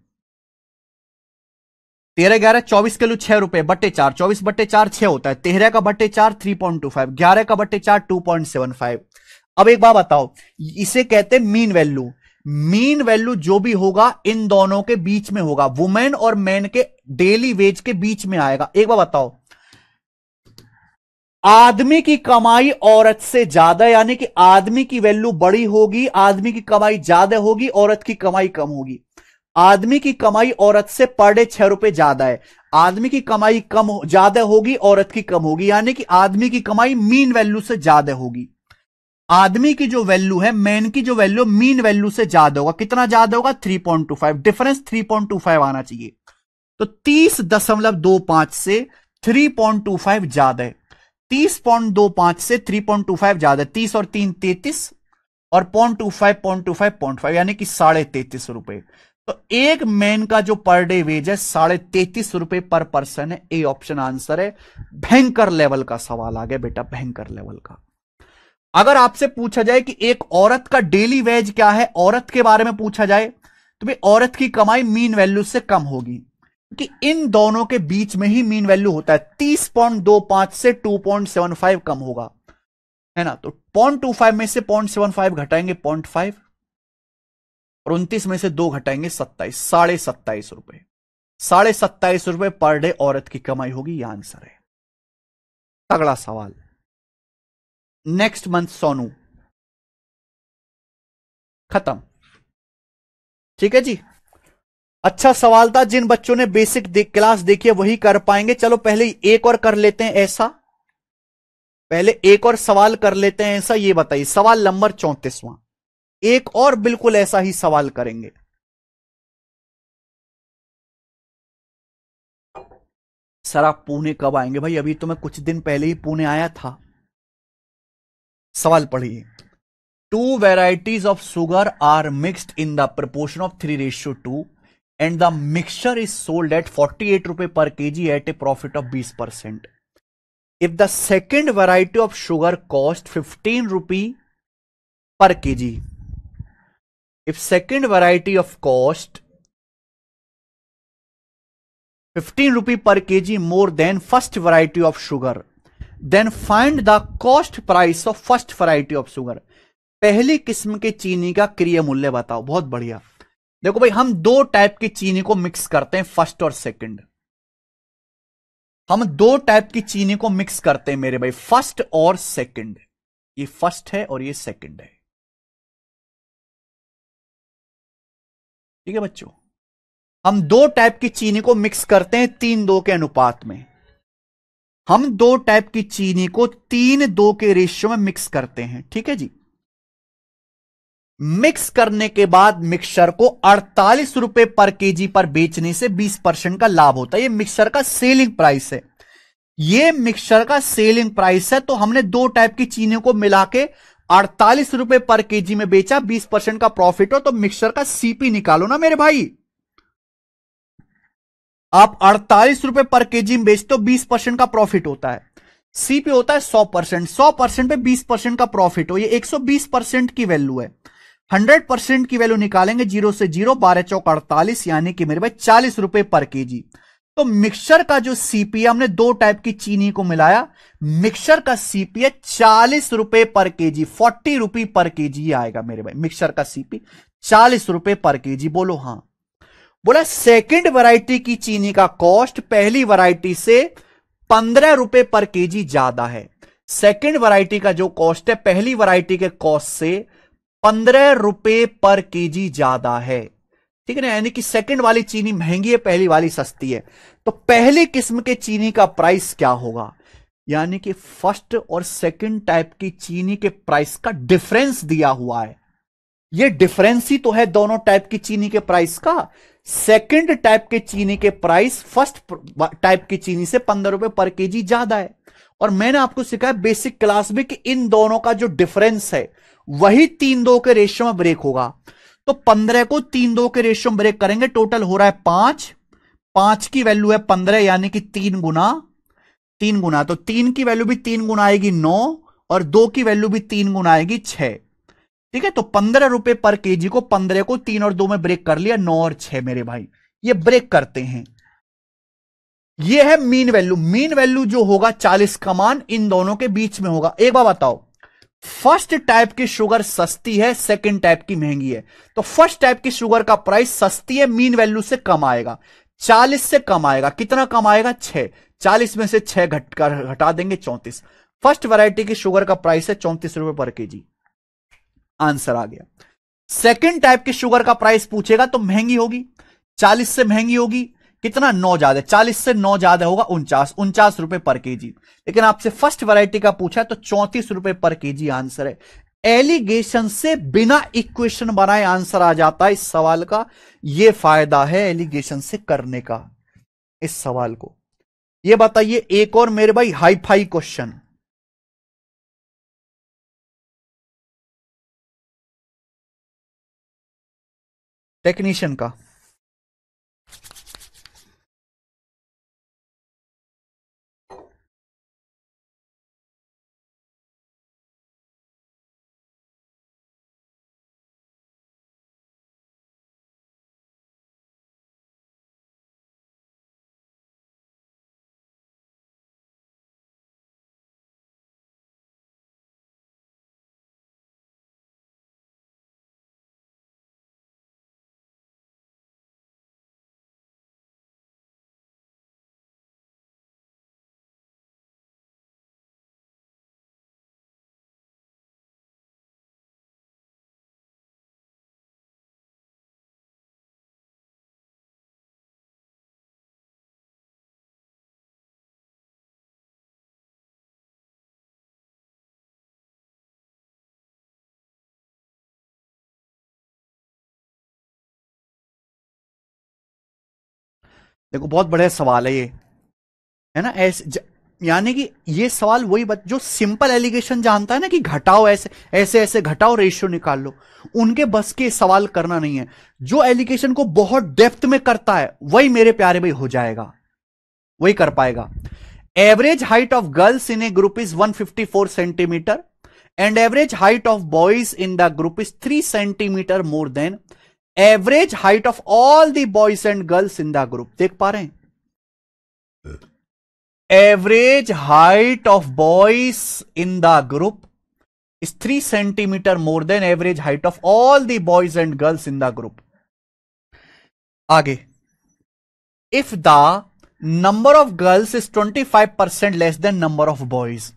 13-11 24 किलो 6 रुपए बट्टे 4, 24/4 6 होता है। 13 का बट्टे 4 3.25, 11 का बट्टे 4 2.75। अब एक बात बताओ, इसे कहते हैं मीन वैल्यू। मीन वैल्यू जो भी होगा इन दोनों के बीच में होगा, वुमेन और मैन के डेली वेज के बीच में आएगा। एक बात बताओ, आदमी की कमाई औरत से ज्यादा, यानी कि आदमी की वैल्यू बड़ी होगी, आदमी की कमाई ज्यादा होगी, औरत की कमाई कम होगी। आदमी की कमाई औरत से पर डे 6 रुपए ज्यादा है, आदमी की कमाई कम ज्यादा होगी, औरत की कम होगी, यानी कि आदमी की कमाई मीन वैल्यू से ज्यादा होगी। आदमी की जो वैल्यू है, मैन की जो वैल्यू मीन वैल्यू से ज्यादा होगा। कितना ज्यादा होगा? 3.25। डिफरेंस 3.25 आना चाहिए। तो 30.25 से 3.25 ज्यादा है। 30.25 से 3.25 ज्यादा है। 30 और 3 33 और 0.25 यानी कि 33.5 रुपए। तो एक मैन का जो पर डे वेज है 33.5 रुपए पर पर्सन है। ए ऑप्शन आंसर है। भयंकर लेवल का सवाल आ गया बेटा, भयंकर लेवल का। अगर आपसे पूछा जाए कि एक औरत का डेली वेज क्या है, औरत के बारे में पूछा जाए, तो भाई औरत की कमाई मीन वैल्यू से कम होगी, क्योंकि इन दोनों के बीच में ही मीन वैल्यू होता है। 30.25 से 2.75 कम होगा, है ना। तो 0.25 में से 0.75 घटाएंगे 0.5 और 29 में से 2 घटाएंगे 27, 27.5 रुपए। 27.5 रुपए पर डे औरत की कमाई होगी। यह आंसर है। तगड़ा सवाल। Next month Sonu. खत्म। ठीक है जी। अच्छा सवाल था। जिन बच्चों ने बेसिक क्लास देखी है वही कर पाएंगे। चलो पहले एक और कर लेते हैं ऐसा, पहले एक और सवाल कर लेते हैं ऐसा। ये बताइए, सवाल नंबर 34वां, एक और बिल्कुल ऐसा ही सवाल करेंगे। सर आप पुणे कब आएंगे? भाई अभी तो मैं कुछ दिन पहले ही पुणे आया था। सवाल पढ़िए। 2 varieties of sugar are mixed in the proportion of 3:2 and the mixture is sold at 48 rupees per kg at a profit of 20%. If the second variety of sugar cost 15 rupees per kg, if second variety of cost 15 rupees per kg more than first variety of sugar, then find the cost price of first variety of sugar. पहली किस्म के चीनी का क्रिया मूल्य बताओ। बहुत बढ़िया। देखो भाई, हम दो टाइप की चीनी को मिक्स करते हैं, फर्स्ट और सेकंड। हम दो टाइप की चीनी को मिक्स करते हैं मेरे भाई, फर्स्ट और सेकंड। ये फर्स्ट है और ये सेकंड है। ठीक है बच्चों, हम दो टाइप की चीनी को मिक्स करते हैं 3:2 के अनुपात में। हम दो टाइप की चीनी को 3:2 के रेशियो में मिक्स करते हैं। ठीक है जी। मिक्स करने के बाद मिक्सचर को 48 रुपए पर केजी पर बेचने से 20% का लाभ होता है। ये मिक्सचर का सेलिंग प्राइस है। ये मिक्सचर का सेलिंग प्राइस है। तो हमने दो टाइप की चीनी को मिला के 48 रुपए पर केजी में बेचा, 20% का प्रॉफिट हो। तो मिक्सचर का सीपी निकालो ना मेरे भाई। आप 48 रुपए पर केजी में बेचते हो, 20% का प्रॉफिट होता है। सीपी होता है 100%। 100% पे 20% का प्रॉफिट हो, ये 120% की वैल्यू है। 100% की वैल्यू निकालेंगे, 0 से 0, 12 चौक 48, यानी कि मेरे भाई 40 रुपए पर केजी। तो मिक्सचर का जो सीपी है, हमने दो टाइप की चीनी को मिलाया, मिक्सचर का सीपी है 40 रुपए पर केजी, 40 रुपए पर केजी आएगा मेरे भाई। मिक्सचर का सीपी 40 रुपए पर केजी। बोलो हाँ। बोला सेकंड वैरायटी की चीनी का कॉस्ट पहली वैरायटी से ₹15 पर केजी ज्यादा है। सेकंड वैरायटी का जो कॉस्ट है पहली वैरायटी के कॉस्ट से ₹15 पर केजी ज्यादा है। ठीक है ना, यानी कि सेकंड वाली चीनी महंगी है, पहली वाली सस्ती है। तो पहली किस्म के चीनी का प्राइस क्या होगा, यानी कि फर्स्ट और सेकंड टाइप की चीनी के प्राइस का डिफरेंस दिया हुआ है। ये डिफरेंस ही तो है दोनों टाइप की चीनी के प्राइस का। सेकंड टाइप के चीनी के प्राइस फर्स्ट टाइप की चीनी से ₹15 पर केजी ज्यादा है। और मैंने आपको सिखाया बेसिक क्लास में कि इन दोनों का जो डिफरेंस है वही 3-2 के रेशियो में ब्रेक होगा। तो 15 को 3-2 के रेशियो में ब्रेक करेंगे, टोटल हो रहा है 5। 5 की वैल्यू है 15, यानी कि 3 गुना। तो 3 की वैल्यू भी 3 गुना आएगी 9, और 2 की वैल्यू भी 3 गुना आएगी 6। ठीक है, तो ₹15 पर केजी को 15 को 3 और 2 में ब्रेक कर लिया, 9 और 6 मेरे भाई ये ब्रेक करते हैं। ये है मीन वैल्यू। मीन वैल्यू जो होगा 40 का मान इन दोनों के बीच में होगा। एक बार बताओ, फर्स्ट टाइप की शुगर सस्ती है, सेकंड टाइप की महंगी है, तो फर्स्ट टाइप की शुगर का प्राइस सस्ती है, मीन वैल्यू से कम आएगा, 40 से कम आएगा। कितना कम आएगा, 6। 40 में से 6 घटा देंगे, 34। फर्स्ट वैरायटी की शुगर का प्राइस है ₹34 पर केजी। आंसर आ गया। सेकंड टाइप की शुगर का प्राइस पूछेगा तो महंगी होगी, 40 से महंगी होगी, कितना, 9 ज्यादा, 40 से 9 ज्यादा होगा 49 रुपए पर केजी। लेकिन आपसे फर्स्ट वैरायटी का पूछा तो ₹34 पर केजी आंसर है। एलिगेशन से बिना इक्वेशन बनाए आंसर आ जाता है इस सवाल का। यह फायदा है एलिगेशन से करने का इस सवाल को। यह बताइए एक और मेरे भाई हाई फाई क्वेश्चन, टेक्नीशियन का। देखो बहुत बढ़िया सवाल है ये, है ना। यानी कि ये सवाल वही जो सिंपल एलिगेशन जानता है ना कि घटाओ, ऐसे ऐसे ऐसे घटाओ, रेशियो निकाल लो, उनके बस के सवाल करना नहीं है। जो एलिगेशन को बहुत डेप्थ में करता है वही मेरे प्यारे भाई हो जाएगा, वही कर पाएगा। Average height of girls in A group is 154 centimetre and average height of boys in the group is 3 centimetre more than average height of all the boys and girls in the group. देख पा रहे हैं, average height of boys in the group is 3 centimeter more than average height of all the boys and girls in the group. आगे, if the number of girls is 25% less than number of boys,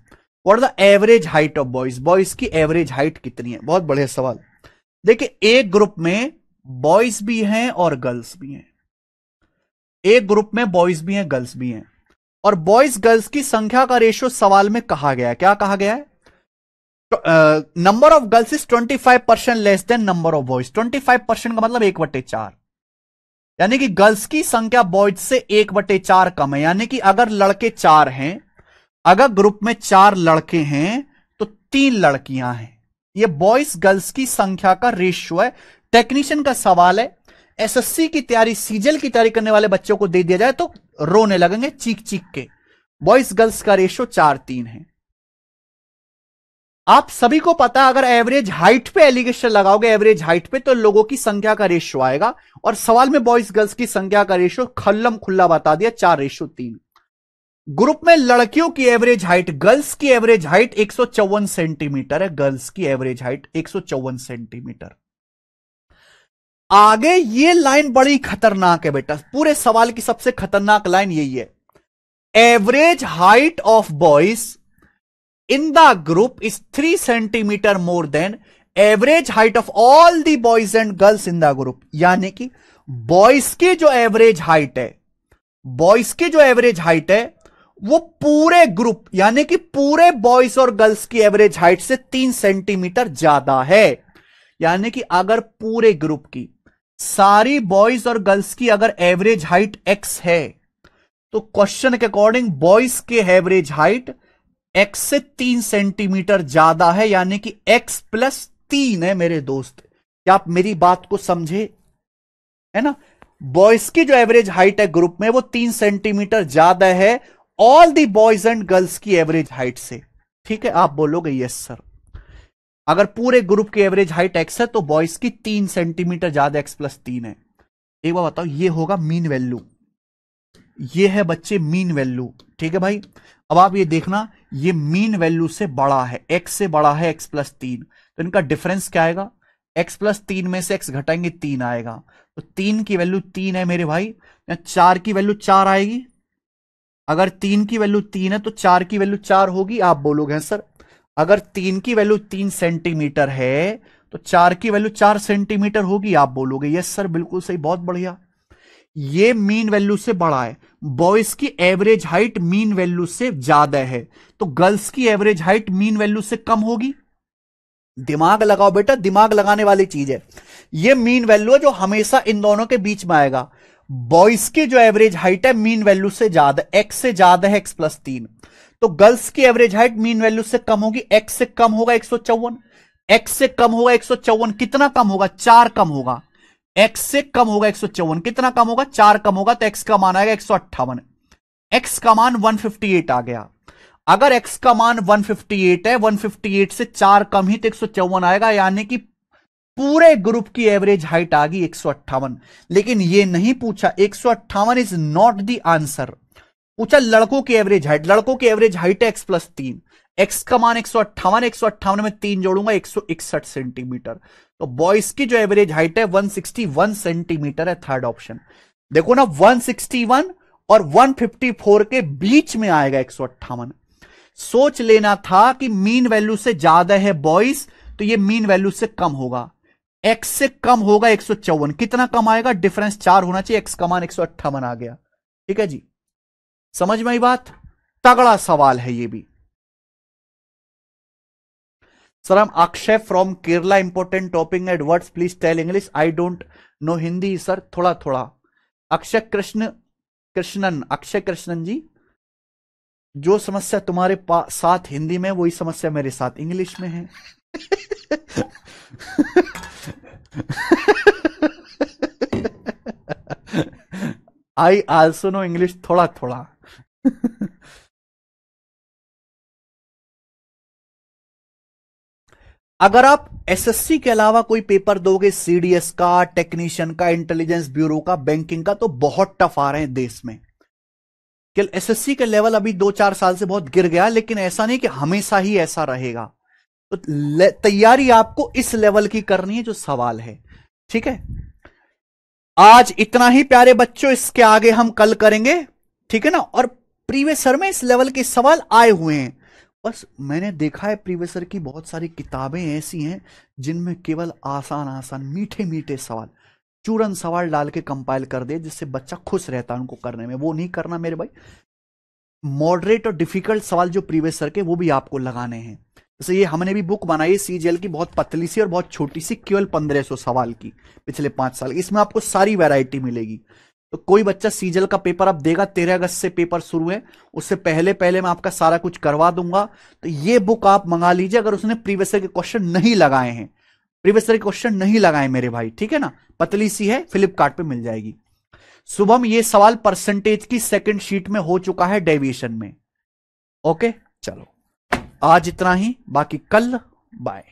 what is the average height of boys? boys की average height कितनी है? बहुत बढ़िया सवाल। देखिए एक group में बॉयज भी हैं और गर्ल्स भी हैं, एक ग्रुप में बॉयज भी हैं गर्ल्स भी हैं, और बॉयज गर्ल्स की संख्या का रेशियो सवाल में कहा गया है। क्या कहा गया है? Number of girls is 25% less than number of boys. 25% का मतलब 1/4, यानी कि गर्ल्स की संख्या बॉयज से 1/4 कम है। यानी कि अगर लड़के 4 हैं, अगर ग्रुप में 4 लड़के हैं तो 3 लड़कियां हैं। ये बॉयज गर्ल्स की संख्या का रेशियो है। टेक्नीशियन का सवाल है, एसएससी की तैयारी, सीजल की तैयारी करने वाले बच्चों को दे दिया जाए तो रोने लगेंगे चीख चीख के। बॉयज गर्ल्स का रेशियो 4:3 है। आप सभी को पता है अगर एवरेज हाइट पे एलिगेशन लगाओगे, एवरेज हाइट पे, तो लोगों की संख्या का रेशियो आएगा। और सवाल में बॉयज गर्ल्स की संख्या का रेशियो खल्लम खुल्ला बता दिया, 4:3। ग्रुप में लड़कियों की एवरेज हाइट, गर्ल्स की एवरेज हाइट 154 सेंटीमीटर है। गर्ल्स की एवरेज हाइट 154 सेंटीमीटर। आगे ये लाइन बड़ी खतरनाक है बेटा, पूरे सवाल की सबसे खतरनाक लाइन यही है। Average height of boys in the group is 3 centimetre more than average height of all the boys and girls in the group. यानी कि बॉयज की जो एवरेज हाइट है, बॉयज की जो एवरेज हाइट है वो पूरे ग्रुप यानी कि पूरे बॉयज और गर्ल्स की एवरेज हाइट से 3 सेंटीमीटर ज्यादा है। यानी कि अगर पूरे ग्रुप की सारी बॉयज और गर्ल्स की अगर एवरेज हाइट x है तो क्वेश्चन के अकॉर्डिंग बॉयज के एवरेज हाइट x से 3 सेंटीमीटर ज्यादा है, यानी कि x प्लस 3 है मेरे दोस्त। क्या आप मेरी बात को समझे? है ना, बॉयज की जो एवरेज हाइट है ग्रुप में वो 3 सेंटीमीटर ज्यादा है all the boys and girls की एवरेज हाइट से। ठीक है, आप बोलोगे यस सर। अगर पूरे ग्रुप की एवरेज हाइट x है तो बॉयज की 3 सेंटीमीटर ज्यादा x प्लस 3 है। एक बार बताओ, ये होगा मीन वैल्यू, ये है बच्चे मीन वैल्यू। ठीक है भाई, अब आप ये देखना, ये मीन वैल्यू से बड़ा है, x से बड़ा है x प्लस 3, तो इनका डिफरेंस क्या आएगा? x प्लस 3 में से x घटाएंगे 3 आएगा, तो 3 की वैल्यू 3 है मेरे भाई। 4 की वैल्यू 4 आएगी, अगर 3 की वैल्यू 3 है तो 4 की वैल्यू 4 होगी। आप बोलोगे सर अगर 3 की वैल्यू 3 सेंटीमीटर है तो 4 की वैल्यू 4 सेंटीमीटर होगी। आप बोलोगे यस सर, बिल्कुल सही, बहुत बढ़िया। ये मीन वैल्यू से बड़ा है, बॉयज की एवरेज हाइट मीन वैल्यू से ज्यादा है, तो गर्ल्स की एवरेज हाइट मीन वैल्यू से कम होगी। दिमाग लगाओ बेटा, दिमाग लगाने वाली चीज है। ये मीन वैल्यू है जो हमेशा इन दोनों के बीच में आएगा। बॉयज की जो एवरेज हाइट है मीन वैल्यू से ज्यादा, x से ज्यादा है x प्लस 3, तो गर्ल्स की एवरेज हाइट मीन वैल्यू से कम होगी, x से कम होगा 154, x से कम होगा 154, कितना कम होगा? 4 कम होगा। x से कम होगा 154, कितना कम होगा? 4 कम होगा, तो x का मान आएगा 158, x का मान 158 आ गया। अगर x का मान 158 है, 158 से 4 कम ही तो 154 आएगा, यानी कि पूरे ग्रुप की एवरेज हाइट आ गई 158। लेकिन ये नहीं पूछा, 158 इज नॉट द आंसर। पूछा लड़कों की एवरेज हाइट, लड़कों की एवरेज हाइट है x प्लस 3, x का मान 158, 158 में 3 जोड़ूंगा 161 सेंटीमीटर, तो बॉयज की जो एवरेज हाइट है 161 सेंटीमीटर है, थर्ड ऑप्शन। देखो ना, 161 और 154 के बीच में आएगा 158। सोच लेना था कि मीन वैल्यू से ज्यादा है बॉयज, तो ये मीन वैल्यू से कम होगा, x से कम होगा 154, कितना कम आएगा? डिफरेंस 4 होना चाहिए, x का मान 158 आ गया। ठीक है जी, समझ में आई बात? तगड़ा सवाल है ये भी। सर हम Akshay from Kerala, important topic at words please tell English, I don't know Hindi sir, थोड़ा थोड़ा। अक्षय कृष्णन, अक्षय कृष्णन जी, जो समस्या तुम्हारे साथ हिंदी में वही समस्या मेरे साथ इंग्लिश में है। आई आल्सो नो इंग्लिश, थोड़ा थोड़ा। अगर आप एसएससी के अलावा कोई पेपर दोगे, सीडीएस का, टेक्नीशियन का, इंटेलिजेंस ब्यूरो का, बैंकिंग का, तो बहुत टफ आ रहे हैं देश में। कि एसएससी के लेवल अभी 2-4 साल से बहुत गिर गया, लेकिन ऐसा नहीं कि हमेशा ही ऐसा रहेगा। तो तैयारी आपको इस लेवल की करनी है जो सवाल है। ठीक है, आज इतना ही प्यारे बच्चों, इसके आगे हम कल करेंगे। ठीक है ना, और प्रीवियसर में इस लेवल के सवाल आए हुए हैं। बस मैंने देखा है प्रीवियसर की बहुत सारी किताबें ऐसी हैं जिनमें केवल आसान आसान मीठे मीठे सवाल, चूरन सवाल डाल के कंपाइल कर दे, जिससे बच्चा खुश रहता है उनको करने में। वो नहीं करना मेरे भाई। मॉडरेट और डिफिकल्ट सवाल जो प्रीवियसर के, वो भी आपको लगाने हैं। जैसे ये हमने भी बुक बनाई सीजीएल की, बहुत पतली सी और बहुत छोटी सी, केवल 1500 सवाल की, पिछले 5 साल। इसमें आपको सारी वैरायटी मिलेगी। तो कोई बच्चा सीजीएल का पेपर अब देगा, 13 अगस्त से पेपर शुरू है, उससे पहले पहले मैं आपका सारा कुछ करवा दूंगा। तो ये बुक आप मंगा लीजिए अगर उसने प्रीवियसर के क्वेश्चन नहीं लगाए हैं, प्रीवियसर के क्वेश्चन नहीं लगाए मेरे भाई। ठीक है ना, पतली सी है, फ्लिपकार्ट पे मिल जाएगी। शुभम, ये सवाल परसेंटेज की सेकंड शीट में हो चुका है डेविएशन में। ओके, चलो आज इतना ही, बाकी कल बाय।